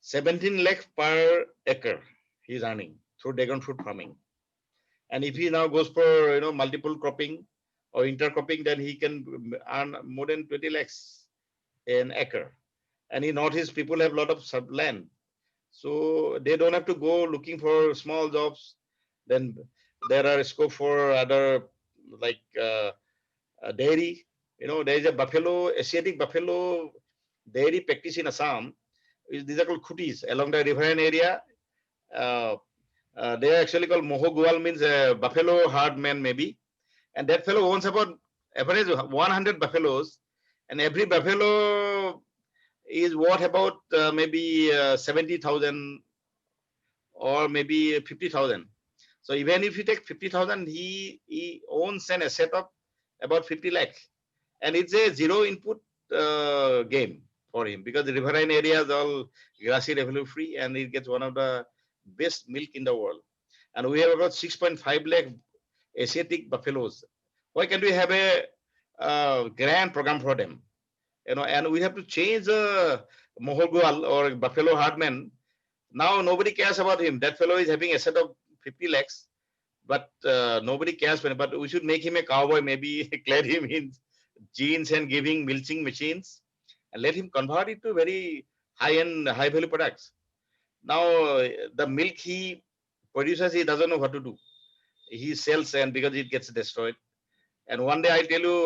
17 lakh per acre he is earning through dragon fruit farming. And if he now goes for multiple cropping or intercropping, then he can earn more than 20 lakhs an acre. And in Northeast, people have a lot of land, so they don't have to go looking for small jobs. Then there are scope for other like dairy. There is a Asiatic buffalo dairy practice in Assam. These are called khutis along the riverine area. They are actually called Mohogual, means buffalo herd man maybe. And that fellow owns about average 100 buffaloes, and every buffalo is worth about maybe 70,000 or maybe 50,000. So even if you take 50,000, he owns an asset of about 50 lakh, and it's a zero input game for him, because the riverine area is all grassy, revenue free, and he gets one of the best milk in the world. And we have about 6.5 lakh Asiatic buffaloes. Why can't we have a grand program for them? And we have to change the Mohol or buffalo herdman. Now nobody cares about him. That fellow is having a set of 50 lakhs, but nobody cares. But we should make him a cowboy, maybe clad him in jeans and giving milching machines, and let him convert it to very high-end, high-value products. Now the milk he produces, he doesn't know what to do. He sells, and because it gets destroyed. And one day I tell you,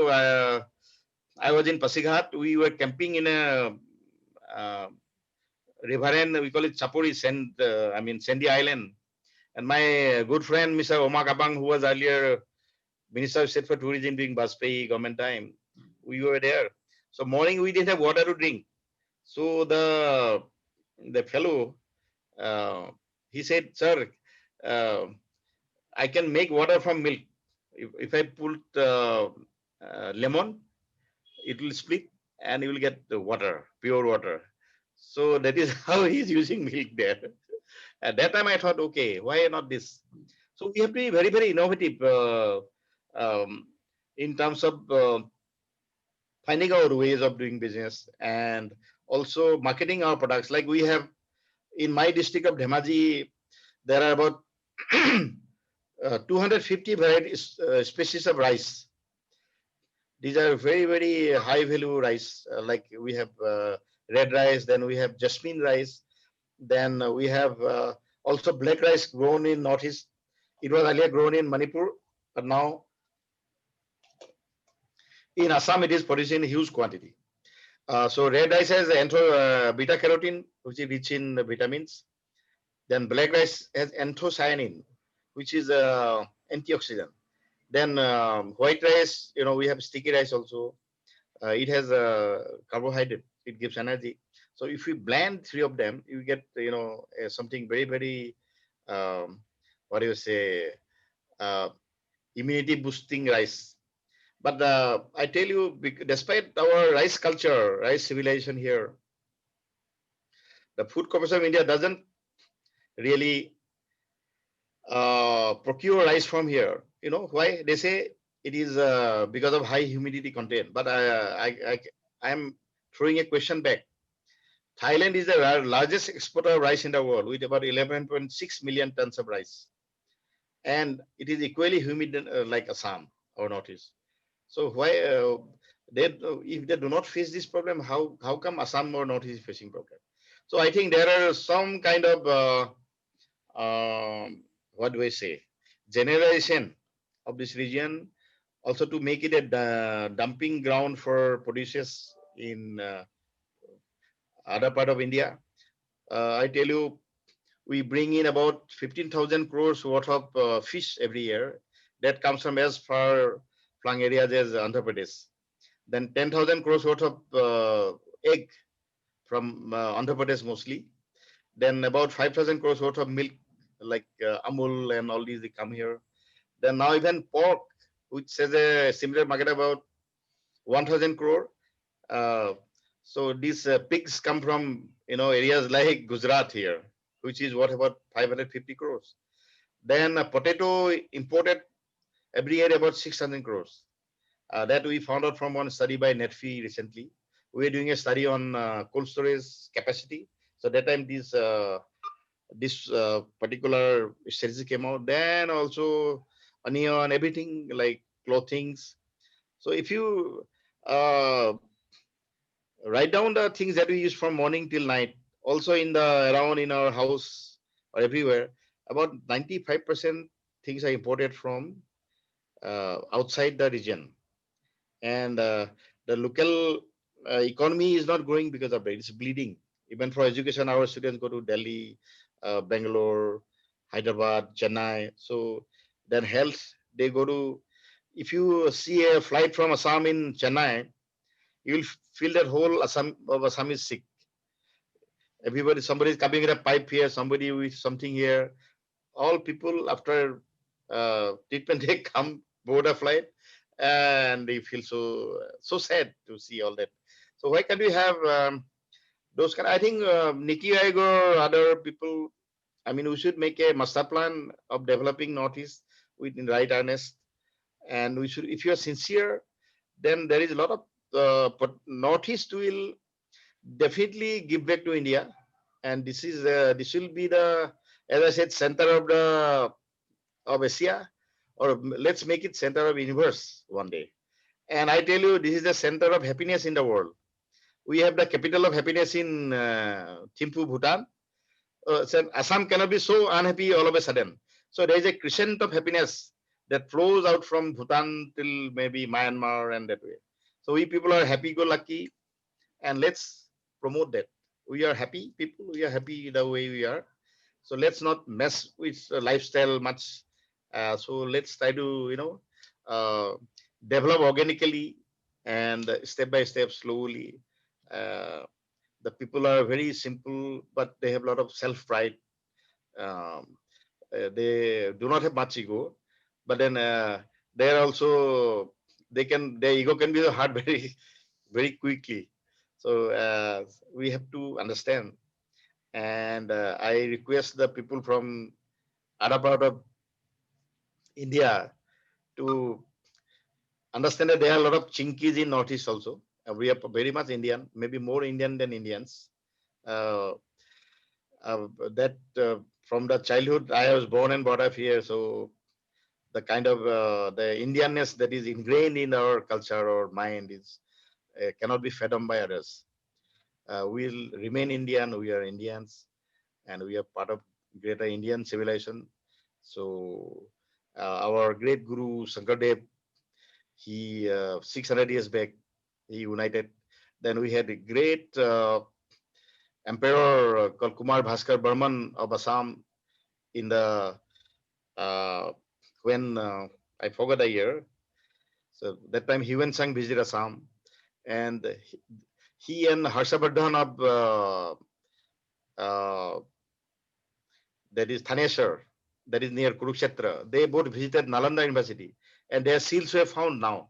I was in Pasighat. We were camping in a riverine, we call it Chapuri, Sandy Island. And my good friend, Mr. Oma Kapang, who was earlier Minister of State for Tourism during Bajpayee government time, we were there. So morning we didn't have water to drink. So the fellow, he said, sir, I can make water from milk. If I put lemon, it will split and you will get the water, pure water. So that is how he's using milk there. At that time I thought, okay, why not this? So we have to be very, very innovative in terms of finding our ways of doing business and also marketing our products. Like we have in my district of Dhemaji, there are about 250 varieties, species of rice. These are very, very high value rice. Like we have red rice, then we have jasmine rice, then we have also black rice grown in Northeast. It was earlier grown in Manipur, but now in Assam it is produced in huge quantity. So red rice has beta carotene, which is rich in vitamins. Then black rice has anthocyanin, which is antioxidant. Then white rice, we have sticky rice also. It has carbohydrate. It gives energy. So if we blend three of them, you get something very, very immunity boosting rice. But I tell you, despite our rice culture, rice civilization here, the Food Corporation of India doesn't really procure rice from here. You know why? They say it is because of high humidity content. But I am throwing a question back. Thailand is the largest exporter of rice in the world with about 11.6 million tons of rice. And it is equally humid like Assam or Northeast. So why if they do not face this problem, how come Assam or Northeast is facing problem? So I think there are some kind of generalization of this region, also to make it a dumping ground for producers in other part of India. I tell you, we bring in about 15,000 crores worth of fish every year. That comes from as far flung areas as Andhra Pradesh. Then 10,000 crores worth of egg from Andhra Pradesh mostly. Then about 5,000 crores worth of milk like Amul and all these, they come here. Then now even pork, which has a similar market about 1,000 crore. So these pigs come from areas like Gujarat here, which is what about 550 crores. Then potato imported every year about 600 crores. That we found out from one study by NEDFi recently. We are doing a study on cold storage capacity. So that time this particular strategy came out. Then also onion, everything like clothings. So if you write down the things that we use from morning till night, also around in our house or everywhere, about 95% things are imported from outside the region. And the local economy is not growing because of it. It's bleeding. Even for education, our students go to Delhi, Bangalore, Hyderabad, Chennai. So then health, they go to, if you see a flight from Assam in Chennai, you will feel that whole Assam is sick. Somebody is coming with a pipe here, somebody with something here. All people after treatment, they come board a flight and they feel so sad to see all that. So why can't we have those kind. I think Nikki Aig or other people. I mean, we should make a master plan of developing Northeast with in right earnest, and we should. If you are sincere, then there is a lot of but Northeast will definitely give back to India, and this will be the, as I said, center of the of Asia, or let's make it center of universe one day. And I tell you, this is the center of happiness in the world. We have the capital of happiness in Thimphu, Bhutan. So Assam cannot be so unhappy all of a sudden. So there is a crescent of happiness that flows out from Bhutan till maybe Myanmar and that way. So we people are happy-go-lucky, and let's promote that. We are happy people. We are happy the way we are. So let's not mess with lifestyle much. So let's try to develop organically and step by step, slowly. The people are very simple, but they have a lot of self-pride. They do not have much ego, but then they are also their ego can be hurt very very quickly. So we have to understand, and I request the people from other part of India to understand that there are a lot of Chinkis in Northeast also. We are very much Indian, maybe more Indian than Indians. Uh, that from the childhood, I was born and brought up here, so the kind of the Indianness that is ingrained in our culture or mind is cannot be fed on by others. We'll remain Indian. We are Indians, and we are part of greater Indian civilization. So our great Guru Sankaradeva, he 600 years back, he united. Then we had a great emperor called Kumar Bhaskar Burman of Assam in the when I forgot the year. So that time Hiuen Sang visited Assam, and he and Harshavardhan of that is Thanesar, that is near Kurukshetra. They both visited Nalanda University, and their seals were found now.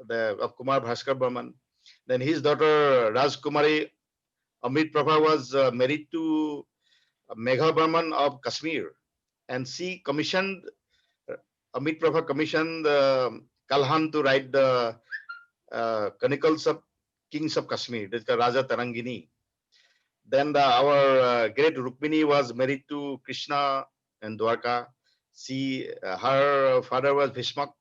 The of Kumar Bhaskar Burman. Then his daughter Rajkumari Amrit Prabha was married to Megha Burman of Kashmir, and she commissioned Amit Prabha commissioned Kalhan to write the Chronicles of Kings of Kashmir. That's the Raja Tarangini. Then our great Rukmini was married to Krishna and Dwarka. Her father was Bhishmak,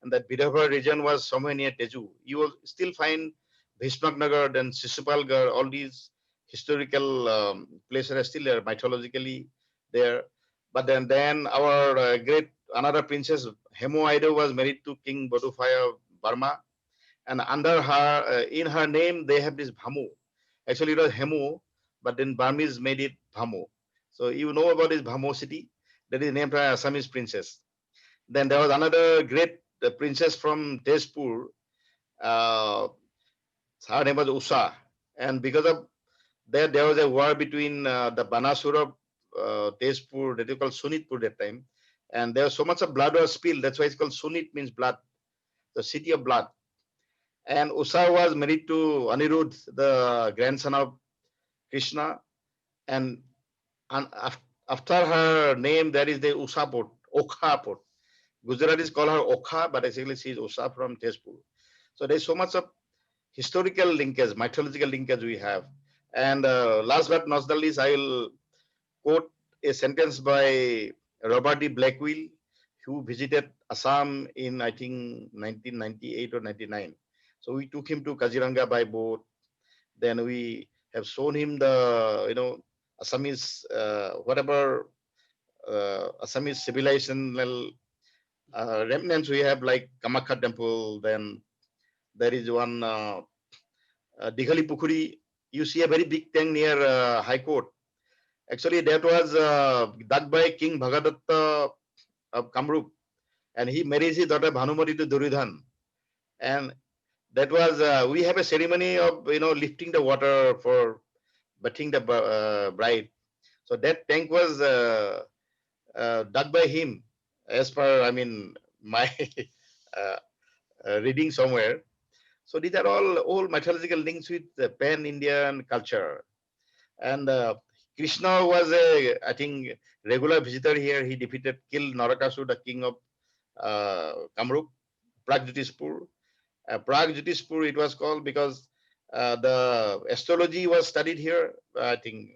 and that Vidarbha region was somewhere near Teju. You will still find Bhishmak Nagar, then Sisupalgarh, all these historical places are still there, mythologically there. But then our great another princess Hemu Aido was married to King Badufaya of Burma, and under her in her name they have this Bhamu. Actually, it was Hemu, but then Burmese made it Bhamu. So you know about this Bhamu city that is named by Assamese princess. Then there was another great princess from Tezpur. Her name was Usha, and because of that, there was a war between the Banasur of Tezpur, that is called Sunitpur that time, and there was so much of blood was spilled. That's why it's called Sunit, means blood, the city of blood. And Usha was married to Anirudh, the grandson of Krishna, and after her name there is the Usha port, Okha port. Gujaratis call her Okha, but basically she is Usha from Tezpur. So there's so much of historical linkage, mythological linkage we have. And last but not the least, I will quote a sentence by Robert D. Blackwell, who visited Assam in, I think, 1998 or 99. So we took him to Kaziranga by boat. Then we have shown him the, Assamese, whatever Assamese civilizational remnants we have, like Kamakha temple. Then there is one Dighali Pukhuri. You see a very big tank near High Court. Actually, that was dug by King Bhagadatta of Kamrup, and he marries his daughter Bhanumati to Duryodhan. And that was we have a ceremony of lifting the water for bathing the bride. So that tank was dug by him, as per my reading somewhere. So these are all mythological links with the pan-Indian culture. And Krishna was I think, regular visitor here. He killed Narakasur, the king of Kamrup, Pragjyotispur. Pragjyotispur it was called because the astrology was studied here, I think.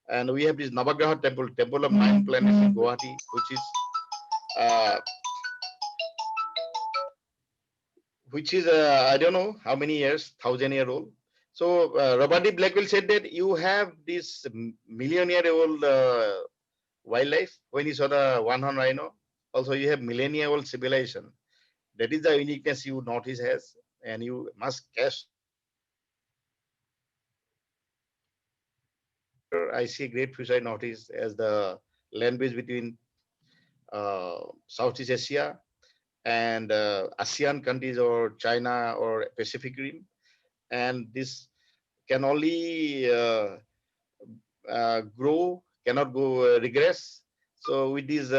And we have this Navagraha temple, temple of 9 planets in Guwahati, which is I don't know how many years, 1,000-year old. So Rabadi Blackwell said that you have this million-year-old wildlife when you saw the one-horn rhino. Also, you have millennia-old civilization. That is the uniqueness you Northeast has, and you must catch. I see a great future in Northeast as the land bridge between Southeast Asia and ASEAN countries or China or Pacific Rim, and this can only grow, cannot go regress. So with this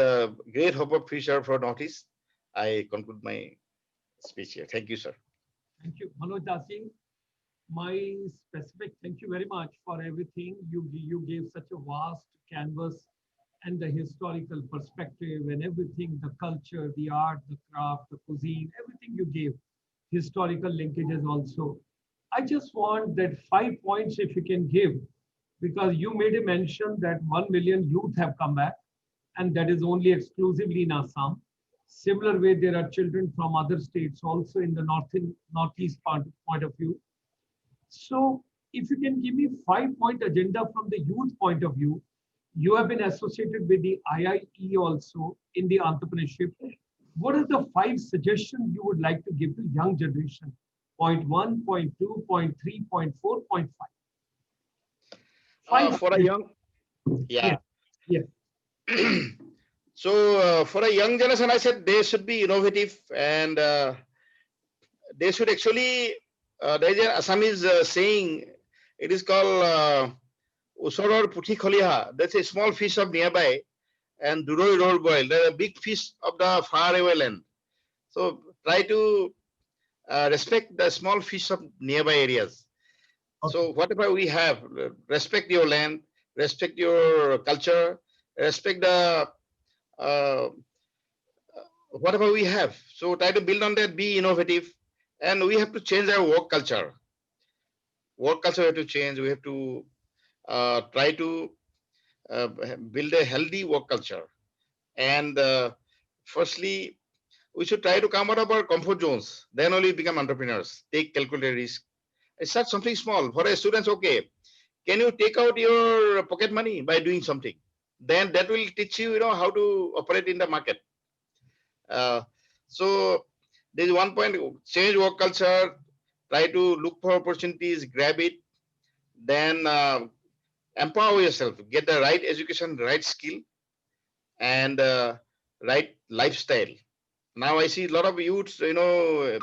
great hope of future for Northeast, I conclude my speech here. Thank you, sir. Thank you, Manoj Dasing. My specific thank you very much for everything. You gave such a vast canvas and the historical perspective and everything, the culture, the art, the craft, the cuisine, everything you gave, historical linkages also. I just want that 5 points if you can give, because you made a mention that 1 million youth have come back, and that is only exclusively in Assam. Similar way, there are children from other states also in the northeast point of view. So if you can give me 5 point agenda from the youth point of view, you have been associated with the IIE also in the entrepreneurship. What are the 5 suggestions you would like to give to young generation? Point 1, point 2, point 3, point 4, point 5. For a young, yeah. Yes. So for a young generation, I said they should be innovative, and they should actually, there is an Assamese saying, it is called Usoror Puthi Kholiha. That's a small fish of nearby, and Duroi roll boil. They're a big fish of the faraway land. So try to respect the small fish of nearby areas. Okay. So whatever we have, respect your land, respect your culture, respect the whatever we have. So try to build on that, be innovative, and we have to change our work culture. Work culture we have to change. We have to try to build a healthy work culture. And firstly, we should try to come out of our comfort zones. Then only become entrepreneurs. Take calculated risk. Start something small. For a student, okay. Can you take out your pocket money by doing something? Then that will teach you, how to operate in the market. So there is one point: change work culture. Try to look for opportunities, grab it. Then empower yourself. Get the right education, right skill, and right lifestyle. Now I see a lot of youths, doing a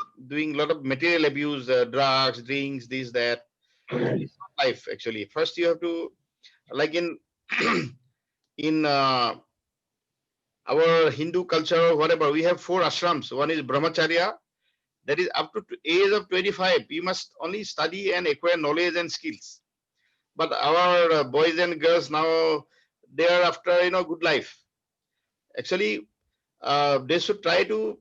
lot of material abuse, drugs, drinks, this, that. It's not life, actually. First, you have to, like in our Hindu culture, whatever, we have 4 ashrams. One is Brahmacharya, that is up to age of 25. You must only study and acquire knowledge and skills. But our boys and girls now, they are after, good life. Actually, they should try to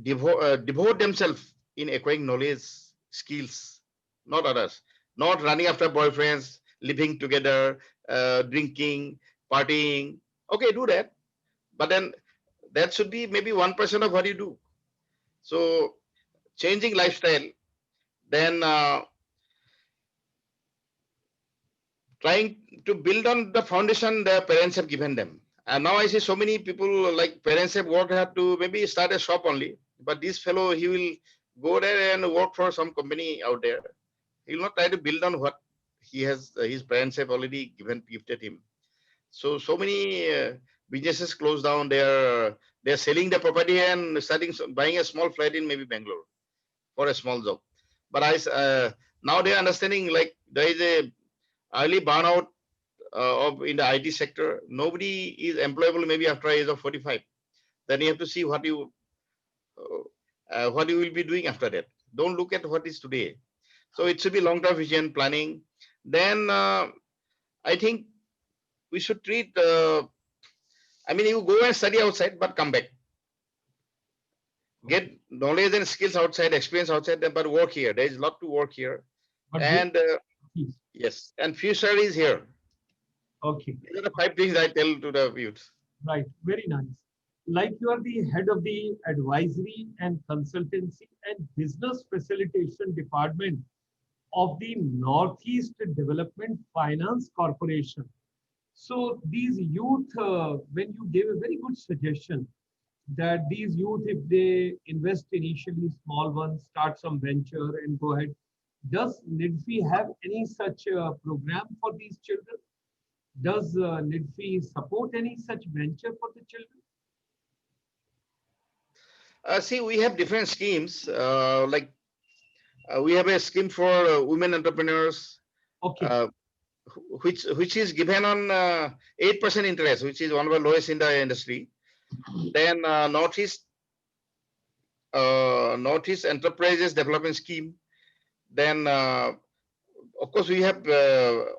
devote themselves in acquiring knowledge, skills, not others. Not running after boyfriends, living together, drinking, partying. Okay, do that. But then that should be maybe 1% of what you do. So changing lifestyle, then trying to build on the foundation their parents have given them. And now I see so many people, like parents have worked hard to maybe start a shop only. But this fellow, he will go there and work for some company out there. He will not try to build on what he has, his parents have already gifted him. So many businesses close down. They're selling the property and buying a small flat in maybe Bangalore for a small job. But now they're understanding, like, there is a early burnout in the IT sector. Nobody is employable maybe after age of 45. Then you have to see what you what you will be doing after that. Don't look at what is today. So it should be long-term vision planning. Then I think we should treat, I mean, you go and study outside, but come back. Get knowledge and skills outside, experience outside, but work here. There is a lot to work here. But And yes, and future is here. okay. These are the 5 things I tell to the youth. Right, very nice. Like you are the head of the advisory and consultancy and business facilitation department of the Northeast Development Finance Corporation. So these youth, when you gave a very good suggestion that these youth, if they invest initially small ones, start some venture and go ahead, does NEDFi have any such program for these children? Does NEDFi support any such venture for the children? See, we have different schemes. Like we have a scheme for women entrepreneurs, Okay. which is given on 8% interest, which is one of the lowest in the industry. Then Northeast Enterprises Development Scheme. Then of course we have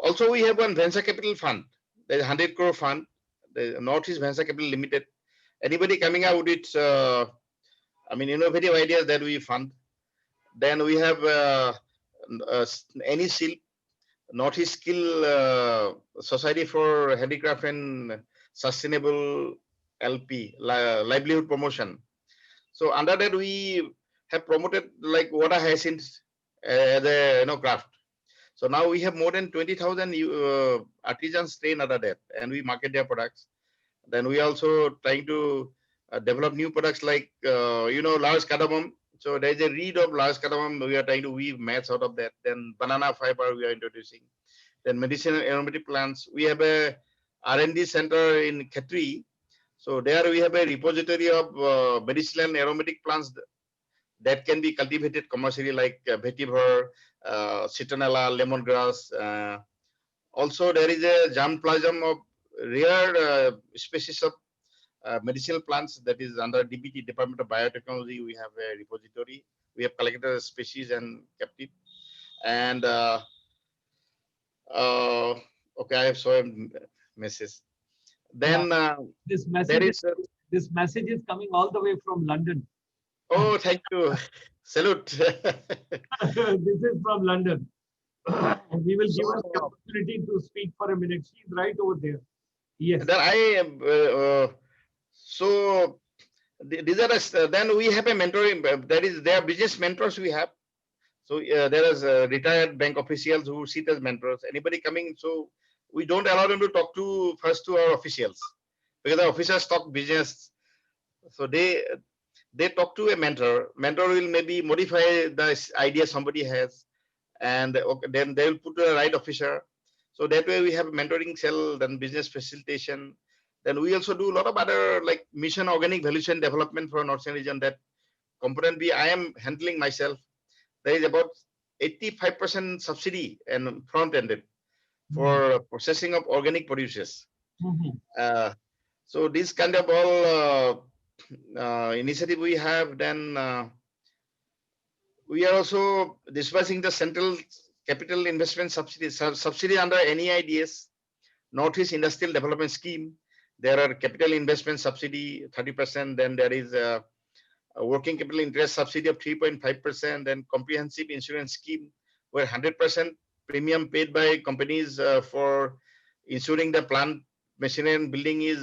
also we have one venture capital fund. There's 100 crore fund, the Northeast Venture Capital Limited. Anybody coming out with I mean innovative ideas that we fund. Then we have NEC, Northeast Skill Society for Handicraft and Sustainable LP, livelihood promotion. So under that we have promoted like water hyacinth as a craft. So now we have more than 20,000 artisans trained under that, and we market their products. Then we also trying to develop new products like large cardamom. So there is a reed of large cardamom. We are trying to weave mats out of that. Then banana fiber we are introducing. Then medicinal aromatic plants. We have a R&D center in Khetri. So there we have a repository of medicinal and aromatic plants that can be cultivated commercially, like vetiver, citronella, lemongrass. Also, there is a germplasm of rare species of medicinal plants that is under DBT, Department of Biotechnology. We have a repository. We have collected species and kept it. And okay, I have saw a message. Then this message is coming all the way from London. Oh, thank you. Salute. This is from London. We will give us the opportunity to speak for a minute. She's right over there. Yes. Then I am. So these are then we have a mentoring. That is, there are business mentors we have. So there is retired bank officials who sit as mentors. Anybody coming, so we don't allow them to talk to first to our officials, because the officials talk business. So they talk to a mentor. Mentor will maybe modify the idea somebody has, and then they will put to the right officer. So that way we have mentoring cell, then business facilitation. Then we also do a lot of other like mission organic value chain development for Northern region. That component B I am handling myself. There is about 85% subsidy and front-ended for processing of organic produces. So this kind of all initiative we have. Then we are also disbursing the central capital investment subsidy under NEIDS, Northeast Industrial Development Scheme. There are capital investment subsidy 30%. Then there is a working capital interest subsidy of 3.5%. Then comprehensive insurance scheme where 100% premium paid by companies for insuring the plant, machinery and building is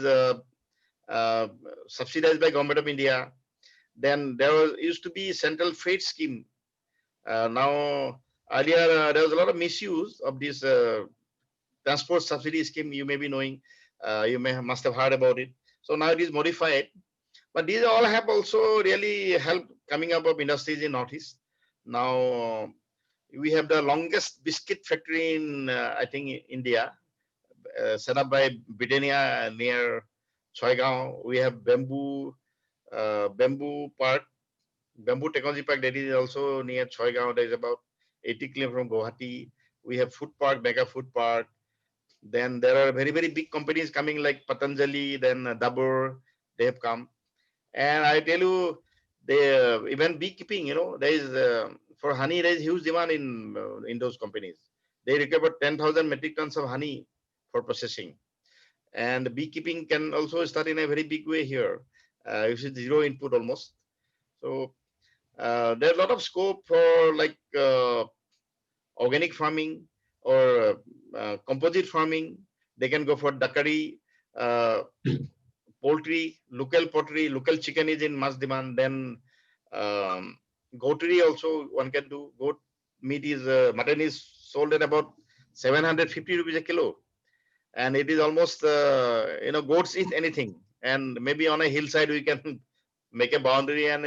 subsidized by Government of India. Then there used to be central freight scheme. Now earlier there was a lot of misuse of this transport subsidy scheme. You may be knowing, you must have heard about it. So now it is modified. But these all have also really helped coming up of industries in Northeast. Now we have the longest biscuit factory in I think India, set up by Britannia near Choigaon. We have bamboo park, bamboo technology park that is also near Choigaon. There is about 80 km from Guwahati. We have food park, mega food park. Then there are very, very big companies coming like Patanjali, then Dabur, they have come. And I tell you, They even beekeeping, there is for honey, there is huge demand in those companies. They recover 10,000 metric tons of honey for processing. And beekeeping can also start in a very big way here. It's zero input almost. So there's a lot of scope for like organic farming or composite farming. They can go for duckery, poultry, local chicken is in much demand. Then goatery also one can do. Goat meat is, mutton is sold at about 750 rupees a kilo. And it is almost, goats eat anything. And maybe on a hillside, we can make a boundary and,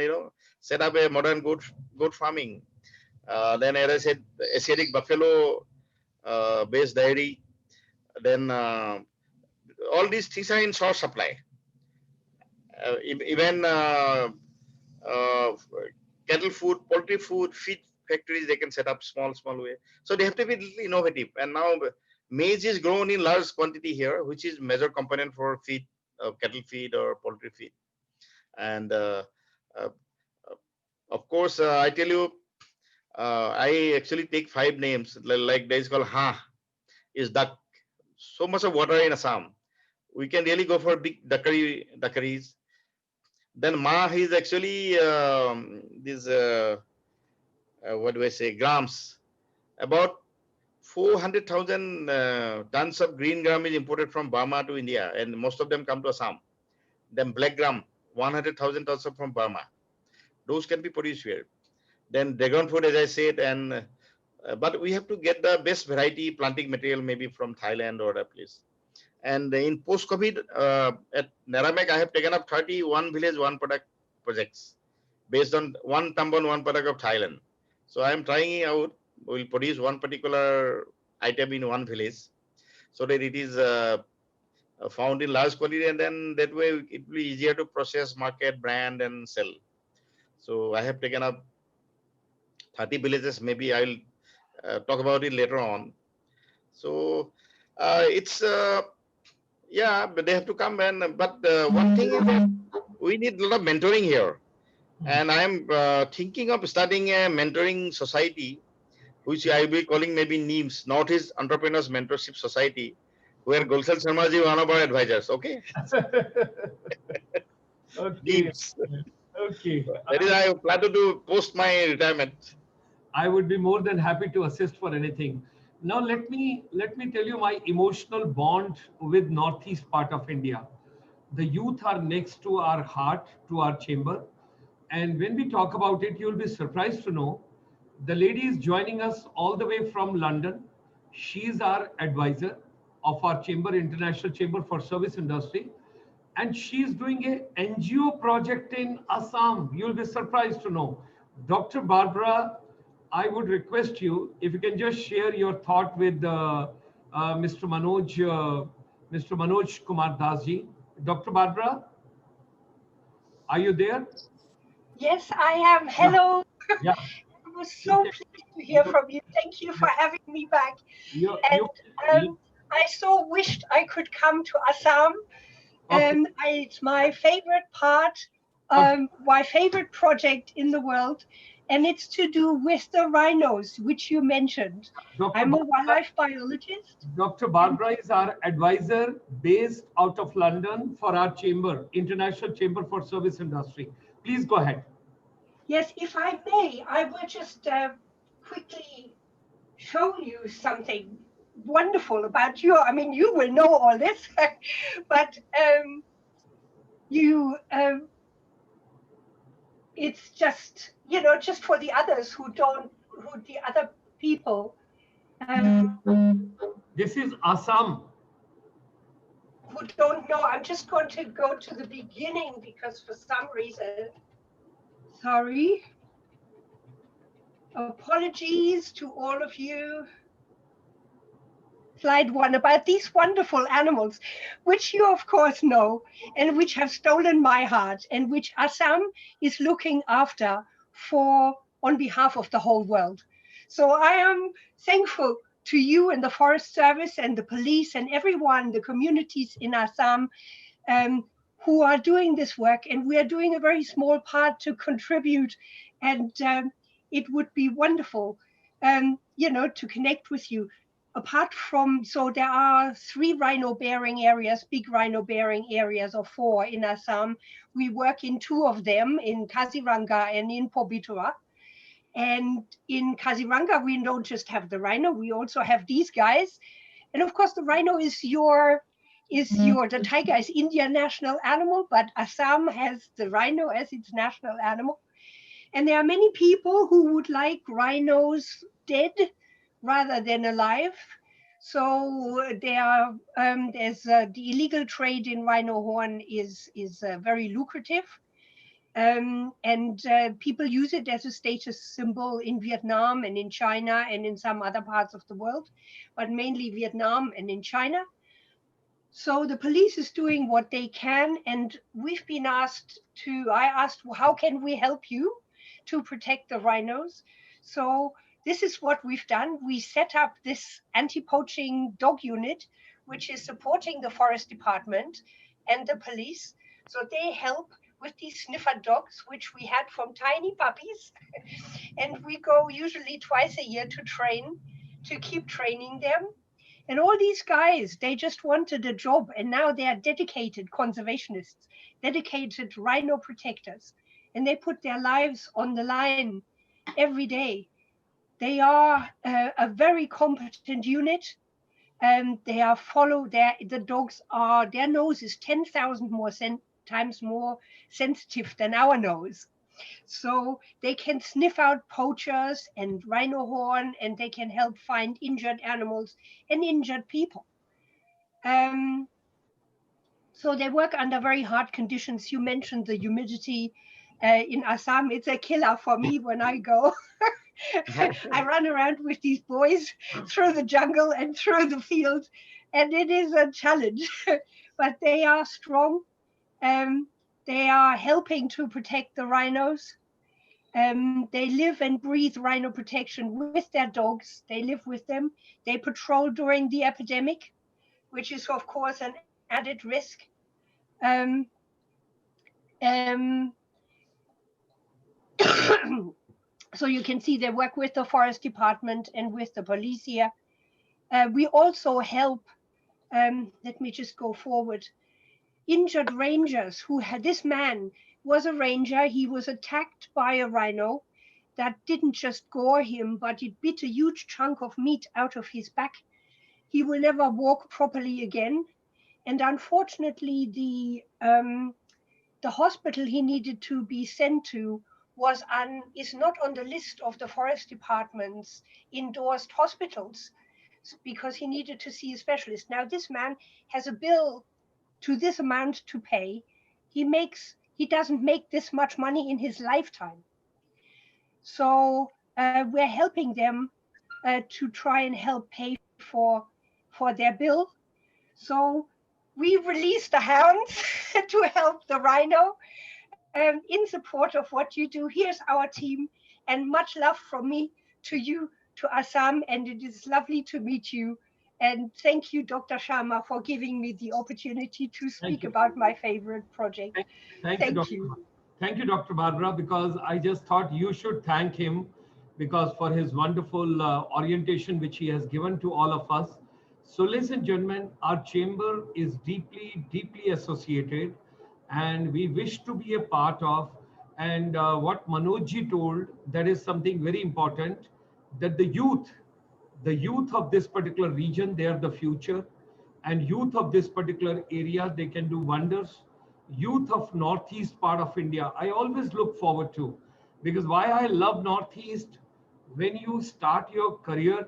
set up a modern goat farming. Then, as I said, Asiatic buffalo based dairy. Then all these things are in short supply. Even cattle food, poultry food, feed factories, they can set up small way. So they have to be little innovative. And now maize is grown in large quantity here, which is major component for feed, cattle feed or poultry feed. And of course, I tell you, I actually take 5 names. Like there is called Ha, is duck. So much of water in Assam. We can really go for big duckeries. Then Ma is actually this what do I say, grams. About 400,000 tons of green gram is imported from Burma to India, and most of them come to Assam. Then black gram, 100,000 tons from Burma. Those can be produced here. Then dragon fruit, as I said, and but we have to get the best variety planting material maybe from Thailand or other place. And in post-COVID, at Naramek, I have taken up 31 village, one product projects based on one tambon, one product of Thailand. So I am trying out. We'll produce one particular item in one village so that it is found in large quantity, and then that way it will be easier to process, market, brand, and sell. So I have taken up 30 villages. Maybe I'll talk about it later on. So it's yeah, but they have to come. And but one thing is that we need a lot of mentoring here, and I am thinking of starting a mentoring society, which I will be calling maybe NEMS, Northeast Entrepreneurs Mentorship Society, where Gulshan Sharma ji is one of our advisors. Okay. Okay. NEMS. Okay. That is, I plan to do post my retirement. I would be more than happy to assist for anything. Now let me tell you my emotional bond with northeast part of India. The youth are next to our heart, to our chamber. And when we talk about it, you'll be surprised to know the lady is joining us all the way from London. She's our advisor of our chamber, International Chamber for Service Industry. And she's doing a NGO project in Assam. You'll be surprised to know. Dr. Barbara, I would request you, if you can just share your thought with Mr. Manoj Kumar Dasji. Dr. Barbara, are you there? Yes, I am. Hello. Yeah. I was so pleased to hear from you. Thank you for having me back. I so wished I could come to Assam. Okay. It's my favorite part, my favorite project in the world, and it's to do with the rhinos, which you mentioned. I'm a wildlife biologist. Dr. Barbara is our advisor based out of London for our chamber, International Chamber for Service Industry. Please go ahead. Yes, if I may, I will just quickly show you something wonderful about you. I mean, you will know all this, but it's just, just for the others who the other people. This is Assam. Who don't know, I'm just going to go to the beginning because for some reason, sorry, apologies to all of you. Slide 1 about these wonderful animals, which you of course know, and which have stolen my heart, and which Assam is looking after on behalf of the whole world. So I am thankful to you and the Forest Service and the police and everyone, the communities in Assam, who are doing this work, and we are doing a very small part to contribute. And it would be wonderful, to connect with you. Apart from, so there are 3 rhino bearing areas, big rhino bearing areas, or 4 in Assam. We work in 2 of them, in Kaziranga and in Pobitra. And in Kaziranga, we don't just have the rhino, we also have these guys. And of course, the rhino is the tiger is Indian national animal, but Assam has the rhino as its national animal. And there are many people who would like rhinos dead rather than alive. So there's the illegal trade in rhino horn is very lucrative. And people use it as a status symbol in Vietnam and in China and in some other parts of the world, but mainly Vietnam and in China. So the police is doing what they can, and we've been I asked, how can we help you to protect the rhinos? So this is what we've done. We set up this anti-poaching dog unit, which is supporting the forest department and the police. So they help with these sniffer dogs, which we had from tiny puppies. And we go usually twice a year to keep training them. And all these guys, they just wanted a job, and now they are dedicated conservationists, dedicated rhino protectors, and they put their lives on the line every day. They are a very competent unit, and they are the dogs are, their nose is 10,000 times more sensitive than our nose. So they can sniff out poachers and rhino horn, and they can help find injured animals and injured people. So they work under very hard conditions. You mentioned the humidity in Assam. It's a killer for me when I go. I run around with these boys through the jungle and through the fields, and it is a challenge. But they are strong. They are helping to protect the rhinos. They live and breathe rhino protection with their dogs. They live with them. They patrol during the epidemic, which is, of course, an added risk. So you can see they work with the forest department and with the police here. We also help, let me just go forward, injured rangers who had, this man was a ranger. He was attacked by a rhino that didn't just gore him, but it bit a huge chunk of meat out of his back. He will never walk properly again. And unfortunately, the hospital he needed to be sent to is not on the list of the forest department's endorsed hospitals, because he needed to see a specialist. Now this man has a bill to this amount to pay. He doesn't make this much money in his lifetime. So we're helping them to try and help pay for their bill. So we release the hounds to help the rhino in support of what you do. Here's our team, and much love from me to you, to Assam, and it is lovely to meet you. And thank you, Dr. Sharma, for giving me the opportunity to speak about my favorite project. Thank you. Thank you, Dr. Barbara, because I just thought you should thank him because for his wonderful orientation which he has given to all of us. So ladies and gentlemen, our chamber is deeply, deeply associated, and we wish to be a part of. And what Manojji told, that is something very important, that the youth of this particular region, they are the future, and youth of this particular area, they can do wonders. Youth of Northeast part of India, I always look forward to, because why I love Northeast, when you start your career,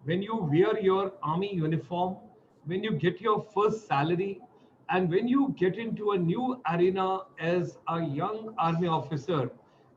when you wear your army uniform, when you get your first salary, and when you get into a new arena as a young army officer,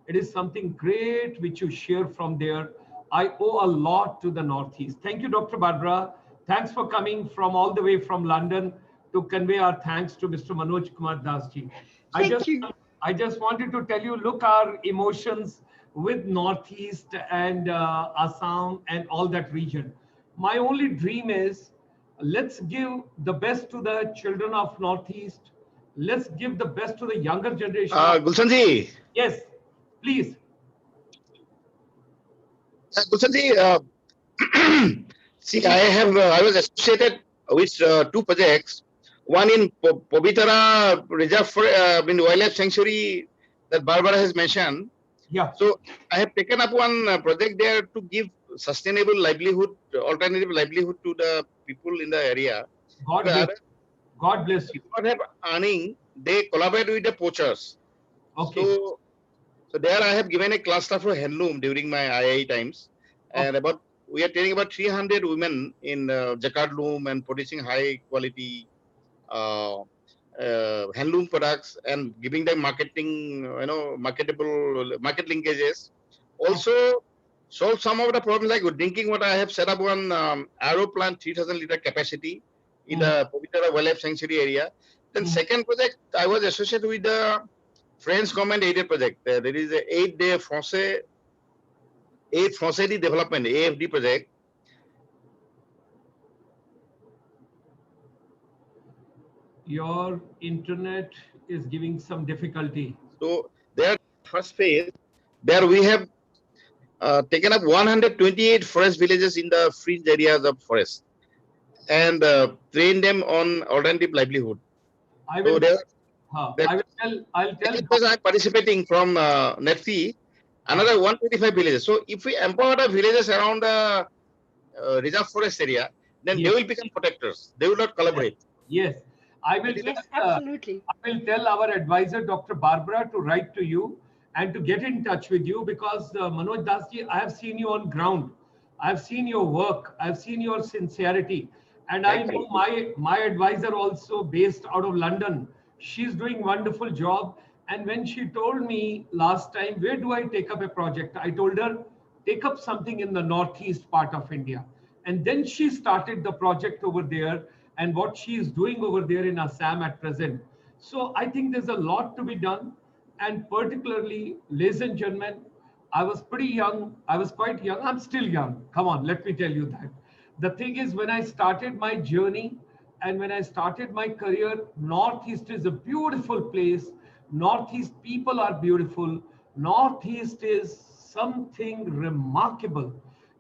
it is something great which you share from there. I owe a lot to the Northeast. Thank you, Dr. Barbara. Thanks for coming from all the way from London to convey our thanks to Mr. Manoj Kumar Das ji. I just wanted to tell you, look, our emotions with Northeast and Assam and all that region. My only dream is, let's give the best to the children of Northeast. Let's give the best to the younger generation. Gulshan ji. Yes, please. Gulshan ji, see, I was associated with two projects. One in Povitara Reserve for Wildlife Sanctuary that Barbara has mentioned. Yeah. So I have taken up one project there to give sustainable livelihood, alternative livelihood to the people in the area. God bless you. Not have earning, they collaborate with the poachers. Okay. So there I have given a cluster for handloom during my II times, and we are training about 300 women in jacquard loom and producing high quality handloom products and giving them marketing, marketable market linkages. Also solve some of the problems like drinking water. I have set up one aero plant 3,000 liter capacity in the Povitara Wildlife Sanctuary area. Then second project, I was associated with the French government aided project. There is a 8-day Français development, AFD project. Your internet is giving some difficulty. So there, first phase, there we have taken up 128 forest villages in the fringe areas of forest and trained them on alternative livelihood. I'll tell. I'm participating from NEDFi, another 125 villages. So if we empower the villages around the reserve forest area, then they will become protectors. They will not collaborate. Yes. I will absolutely. I will tell our advisor, Dr. Barbara, to write to you and to get in touch with you because Manoj Dasji, I have seen you on ground. I've seen your work. I've seen your sincerity. And I know my advisor also based out of London. She's doing wonderful job. And when she told me last time, where do I take up a project? I told her, take up something in the northeast part of India. And then she started the project over there and what she is doing over there in Assam at present. So I think there's a lot to be done. And particularly, ladies and gentlemen, I was pretty young. I was quite young. I'm still young. Come on, let me tell you that. The thing is, when I started my journey and when I started my career, Northeast is a beautiful place. Northeast people are beautiful. Northeast is something remarkable.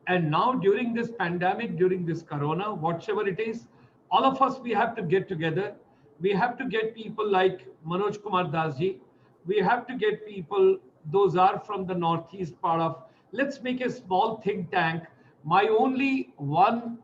And now during this pandemic, during this corona, whatever it is, all of us, we have to get together. We have to get people like Manoj Kumar Dasji. We have to get people, those are from the northeast part of, let's make a small think tank. My only one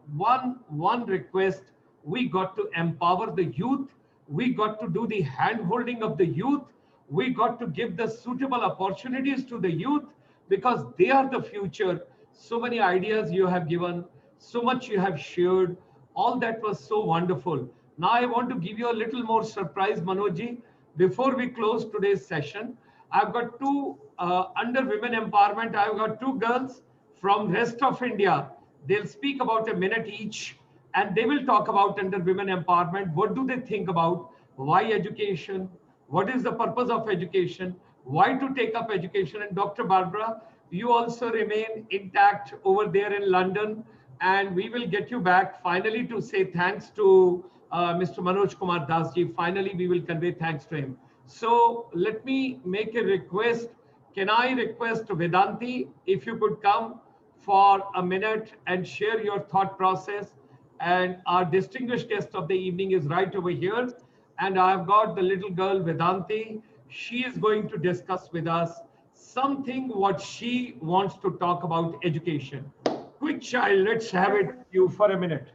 request, we got to empower the youth. We got to do the hand holding of the youth. We got to give the suitable opportunities to the youth because they are the future. So many ideas you have given, so much you have shared. All that was so wonderful. Now I want to give you a little more surprise, Manojji. Before we close today's session, I've got two under women empowerment. I've got two girls from rest of India. They'll speak about a minute each and they will talk about under women empowerment. What do they think about? Why education? What is the purpose of education? Why to take up education? And Dr. Barbara, you also remain intact over there in London. And we will get you back finally to say thanks to Mr. Manoj Kumar Dasji. Finally, we will convey thanks to him. So let me make a request. Can I request Vedanti, if you could come for a minute and share your thought process? And our distinguished guest of the evening is right over here. And I've got the little girl Vedanti. She is going to discuss with us something what she wants to talk about education. Quick child, let's have it you for a minute.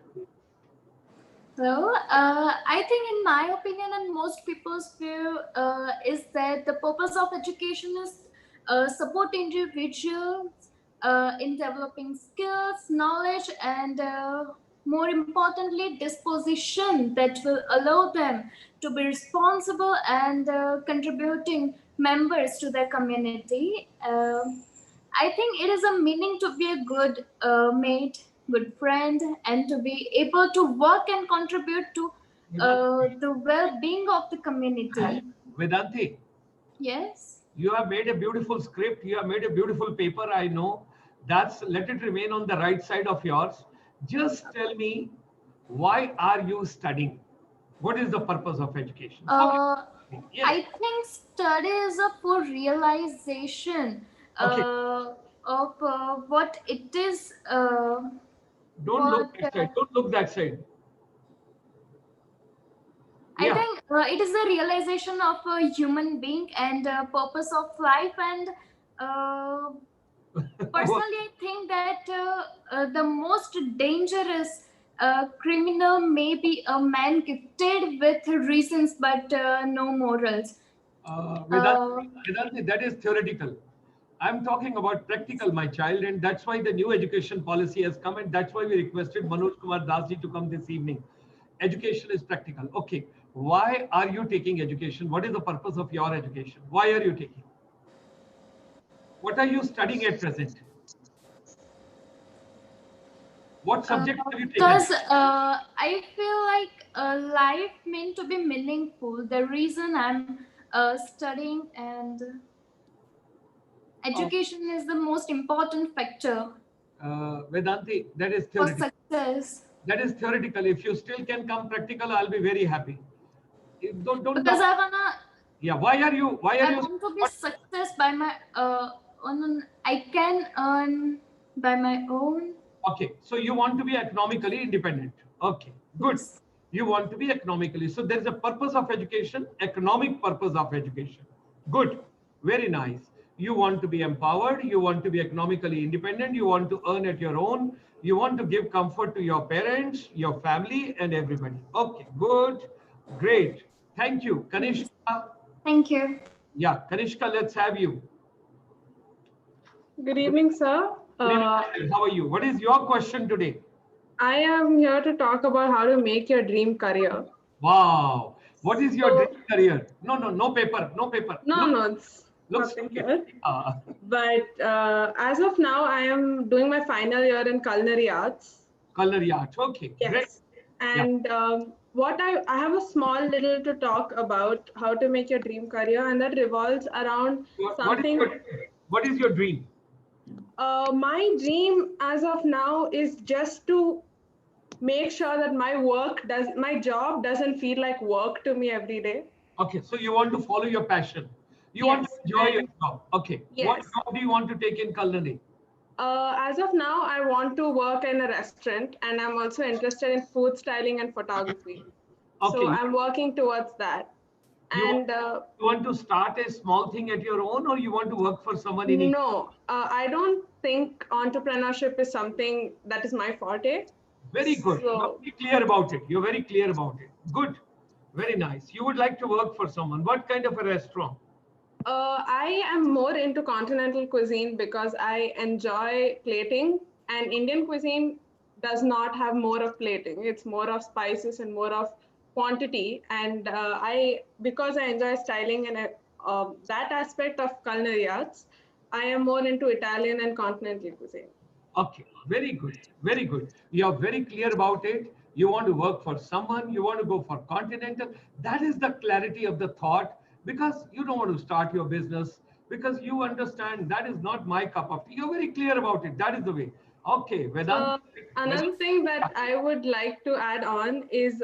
So I think in my opinion and most people's view is that the purpose of education is support individuals in developing skills, knowledge, and more importantly, disposition that will allow them to be responsible and contributing members to their community. I think it is a meaning to be a good mate, good friend, and to be able to work and contribute to the well-being of the community. Vedanti. Yes. You have made a beautiful script. You have made a beautiful paper. I know. Let it remain on the right side of yours. Just tell me, why are you studying? What is the purpose of education? Yes. I think study is a for realization Okay. of what it is. Don't look What that side. Don't look that side. I Yeah. think it is the realization of a human being and purpose of life. And uh, personally, I think that the most dangerous criminal may be a man gifted with reasons but no morals. Uh, Vedanti, that is theoretical. I'm talking about practical, my child, and that's why the new education policy has come, and that's why we requested Manoj Kumar Dasji to come this evening. Education is practical. Okay, why are you taking education? What is the purpose of your education? Why are you taking? What are you studying at present? What subject have you taken? because I feel like life meant to be meaningful. The reason I'm studying and Oh, education is the most important factor Vedanti, that is for theoretical. success. That is theoretical. If you still can come practical, I'll be very happy. Don't Because doubt. I wanna, Yeah, why are you? Why are I you? want to be What? success by my I can earn by my own. Okay, so you want to be economically independent. Okay, good. Yes. You want to be economically. So there's a purpose of education, economic purpose of education. Good, very nice. You want to be empowered. You want to be economically independent. You want to earn at your own. You want to give comfort to your parents, your family, and everybody. Okay, good, great. Thank you, Yes. Kanishka. Thank you. Yeah, Kanishka, let's have you. Good evening, sir. Good evening. How are you? What is your question today? I am here to talk about how to make your dream career. Wow. What is your So, dream career? No, no, no paper, no paper. no, it's Look nothing straight. here. Ah, But as of now, I am doing my final year in culinary arts. culinary art. Okay, great. Yes. Yeah. And what I have a small little to talk about how to make your dream career, and that revolves around What is something. your dream? My dream as of now is just to make sure that my job doesn't feel like work to me every day. Okay, so you want to follow your passion. You want to Yes, enjoy your and job. Okay. What yes. job do you want to take in culinary? As of now, I want to work in a restaurant, and I'm also interested in food styling and photography. Okay. So I'm working towards that. You want, And you want to start a small thing at your own, or you want to work for someone in it? no, I don't think entrepreneurship is something that is my forte. Very good. You're So very clear about it. You're very clear about it. Good. Very nice. You would like to work for someone. What kind of a restaurant? I am more into continental cuisine because I enjoy plating, and Indian cuisine does not have more of plating. It's more of spices and more of quantity. And because I enjoy styling and that aspect of culinary arts, I am more into Italian and continental cuisine. Okay, very good, very good. You are very clear about it. You want to work for someone, you want to go for continental. That is the clarity of the thought, because you don't want to start your business because you understand that is not my cup of tea. You're very clear about it. That is the way. Okay, Vedant. Another thing that I would like to add on is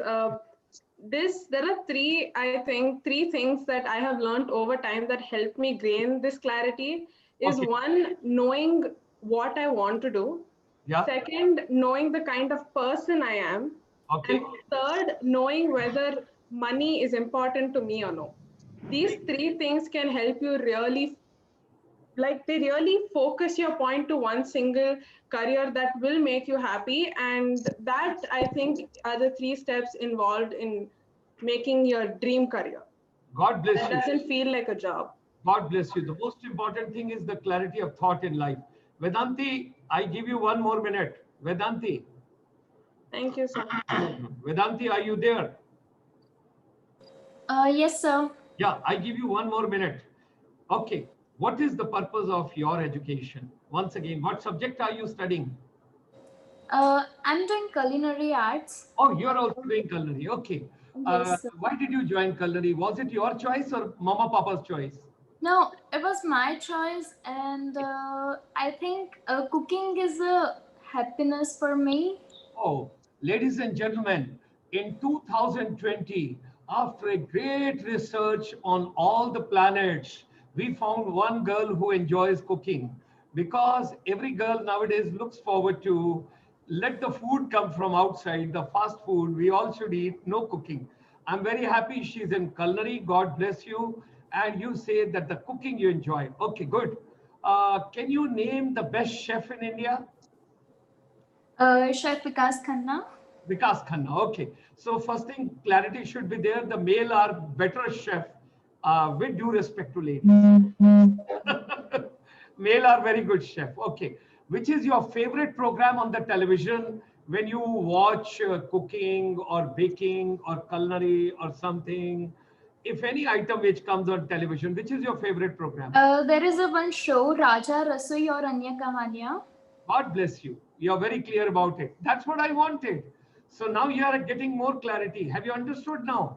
there are three things that I have learned over time that help me gain this clarity is Okay, one, knowing what I want to do. yeah, Second, knowing the kind of person I am. okay. And third, knowing whether money is important to me or no. These three things can help you really, like they really focus your point to one single career that will make you happy. And that, I think, are the three steps involved in making your dream career. God bless That you. doesn't feel like a job. God bless you. The most important thing is the clarity of thought in life. Vedanti, I give you one more minute. Vedanti, Thank you, sir. Vedanti, are you there? Yes, sir. Yeah, I give you one more minute. Okay, what is the purpose of your education? Once again, what subject are you studying? I'm doing culinary arts. Oh, you're also doing culinary. Okay. Yes, sir. Why did you join culinary? Was it your choice or Mama Papa's choice? No, it was my choice, and I think cooking is a happiness for me. Oh, ladies and gentlemen, in 2020, after a great research on all the planets, we found one girl who enjoys cooking, because every girl nowadays looks forward to let the food come from outside, the fast food we all should eat, no cooking. I'm very happy she's in culinary. God bless you. And you say that the cooking you enjoy. Okay, good. Can you name the best chef in India? Chef Vikas Khanna. Vikas Khanna. Okay. So first thing, clarity should be there. The male are better chef, with due respect to ladies. Male are very good chef. Okay. Which is your favorite program on the television when you watch cooking or baking or culinary or something? If any item which comes on television, which is your favorite program? There is a one show, Raja Rasoi or Anya Kamaniya. God bless you. You're very clear about it. That's what I wanted. So now you are getting more clarity. Have you understood now?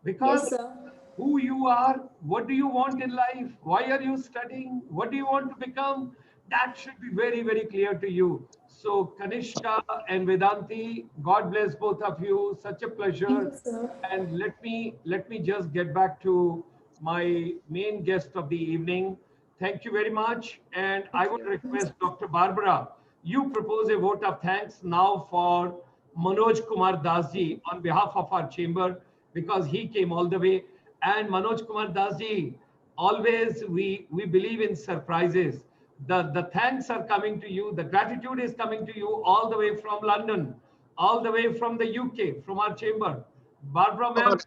Because Yes, sir. who you are, what do you want in life, why are you studying, what do you want to become, that should be very, very clear to you. So Kanishka and Vedanti, God bless both of you. Such a pleasure. Thank you, sir. And let me just get back to my main guest of the evening. Thank you very much. And I would request Dr. Barbara, you propose a vote of thanks now for Manoj Kumar Dasji on behalf of our chamber, because he came all the way. And Manoj Kumar Dasji, always we believe in surprises. The thanks are coming to you. The gratitude is coming to you all the way from London, all the way from the UK, from our chamber. Barbara ma'am,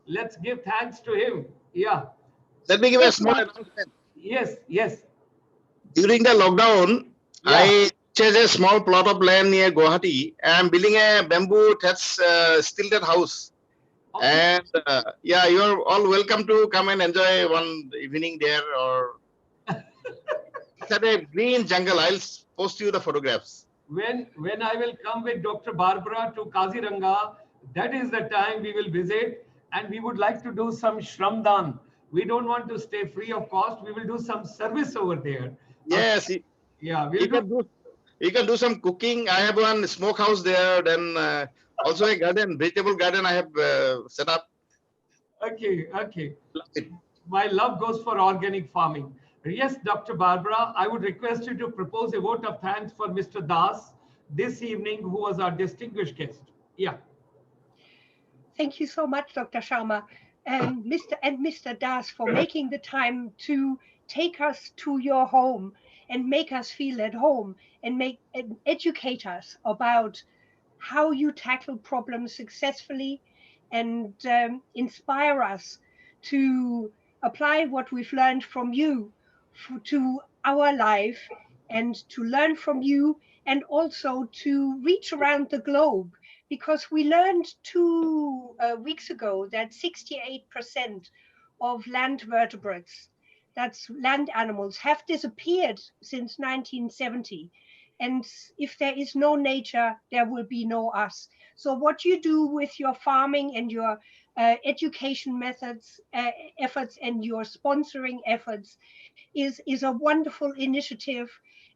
let's give thanks to him. Yeah. Let me give a Yes, small ma'am. announcement. Yes, yes. During the lockdown, Yeah. I purchased a small plot of land near Guwahati. I'm building a bamboo thatch stilted house. Okay. And yeah, you're all welcome to come and enjoy one evening there. Or it's at a green jungle. I'll post you the photographs. When I will come with Dr. Barbara to Kaziranga, that is the time we will visit, and we would like to do some Shramdan. We don't want to stay free of cost. We will do some service over there. Yes, Yeah, we'll you can do. You can do some cooking. I have one smokehouse there. Then also a garden, vegetable garden. I have set up. Okay, okay. Love it. My love goes for organic farming. Yes, Dr. Barbara, I would request you to propose a vote of thanks for Mr. Das this evening, who was our distinguished guest. Yeah. Thank you so much, Dr. Sharma and Mr. Das, for making the time to take us to your home and make us feel at home and educate us about how you tackle problems successfully and inspire us to apply what we've learned from you to our life, and to learn from you, and also to reach around the globe, because we learned 2 weeks ago that 68% of land vertebrates, that's land animals, have disappeared since 1970. And if there is no nature, there will be no us. So what you do with your farming and your education methods, efforts, and your sponsoring efforts is a wonderful initiative.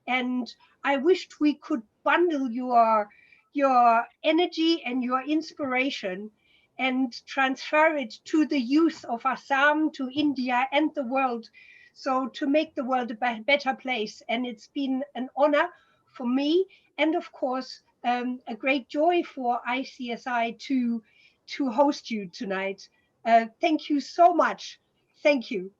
And I wished we could bundle your energy and your inspiration and transfer it to the youth of Assam, to India and the world, so to make the world a better place. And it's been an honor for me, and of course a great joy for ICSI to host you tonight. Thank you so much. Thank you.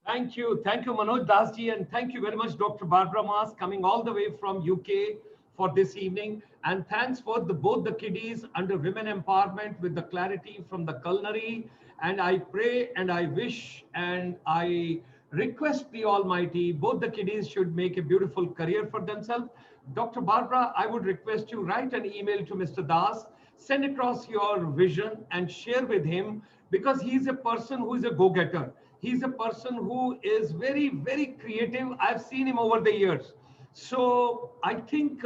Thank you. Thank you, Manoj Dasji, and thank you very much, Dr. Barbara Mas, coming all the way from UK for this evening. And thanks for both the kiddies under women empowerment with the clarity from the culinary. And I pray and I wish and I request the Almighty, both the kiddies should make a beautiful career for themselves. Dr. Barbara, I would request you write an email to Mr. Das, send across your vision and share with him, because he's a person who is a go-getter. He's a person who is very, very creative. I've seen him over the years. So I think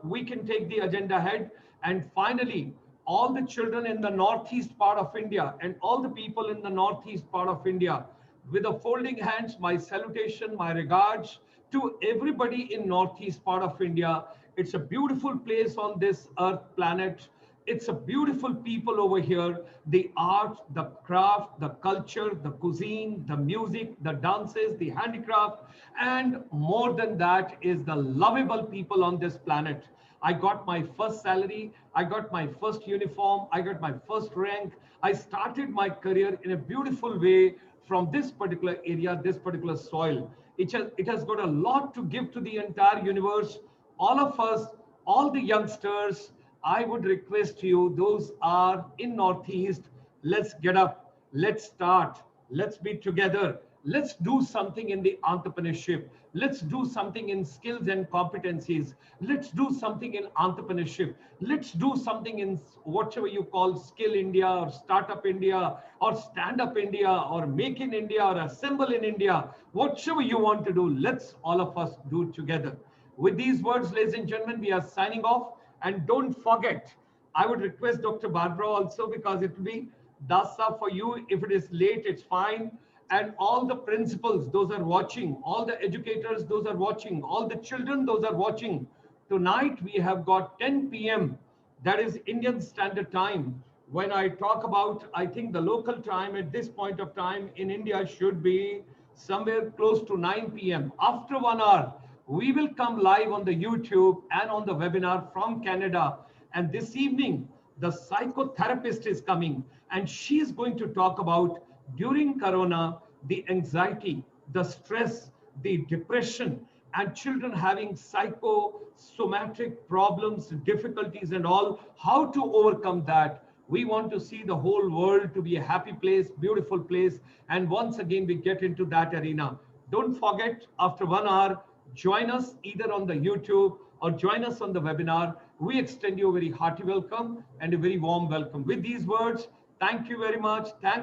we can take the agenda ahead. And finally, all the children in the northeast part of India and all the people in the northeast part of India, with a folding hands, my salutation, my regards to everybody in northeast part of India. It's a beautiful place on this earth planet. It's a beautiful people over here. The art, the craft, the culture, the cuisine, the music, the dances, the handicraft, and more than that is the lovable people on this planet. I got my first salary. I got my first uniform. I got my first rank. I started my career in a beautiful way from this particular area, this particular soil. It has got a lot to give to the entire universe. All of us, all the youngsters, I would request you, those are in Northeast, let's get up, let's start, let's be together, let's do something in the entrepreneurship, let's do something in skills and competencies, let's do something in entrepreneurship, let's do something in whatever you call Skill India or Startup India or Stand Up India or Make in India or Assemble in India, whatever you want to do, let's all of us do together. With these words, ladies and gentlemen, we are signing off. And don't forget, I would request Dr. Barbara also, because it will be Dasa for you. If it is late, it's fine. And all the principals, those are watching, all the educators, those are watching, all the children, those are watching. Tonight, we have got 10 p.m. That is Indian Standard Time. When I talk about, I think the local time at this point of time in India should be somewhere close to 9 p.m. After 1 hour, we will come live on the YouTube and on the webinar from Canada. And this evening, the psychotherapist is coming and she is going to talk about during Corona, the anxiety, the stress, the depression, and children having psychosomatic problems, difficulties and all, how to overcome that. We want to see the whole world to be a happy place, beautiful place. And once again, we get into that arena. Don't forget, after 1 hour, join us either on the YouTube or join us on the webinar. We extend you a very hearty welcome and a very warm welcome. With these words, thank you very much. Thank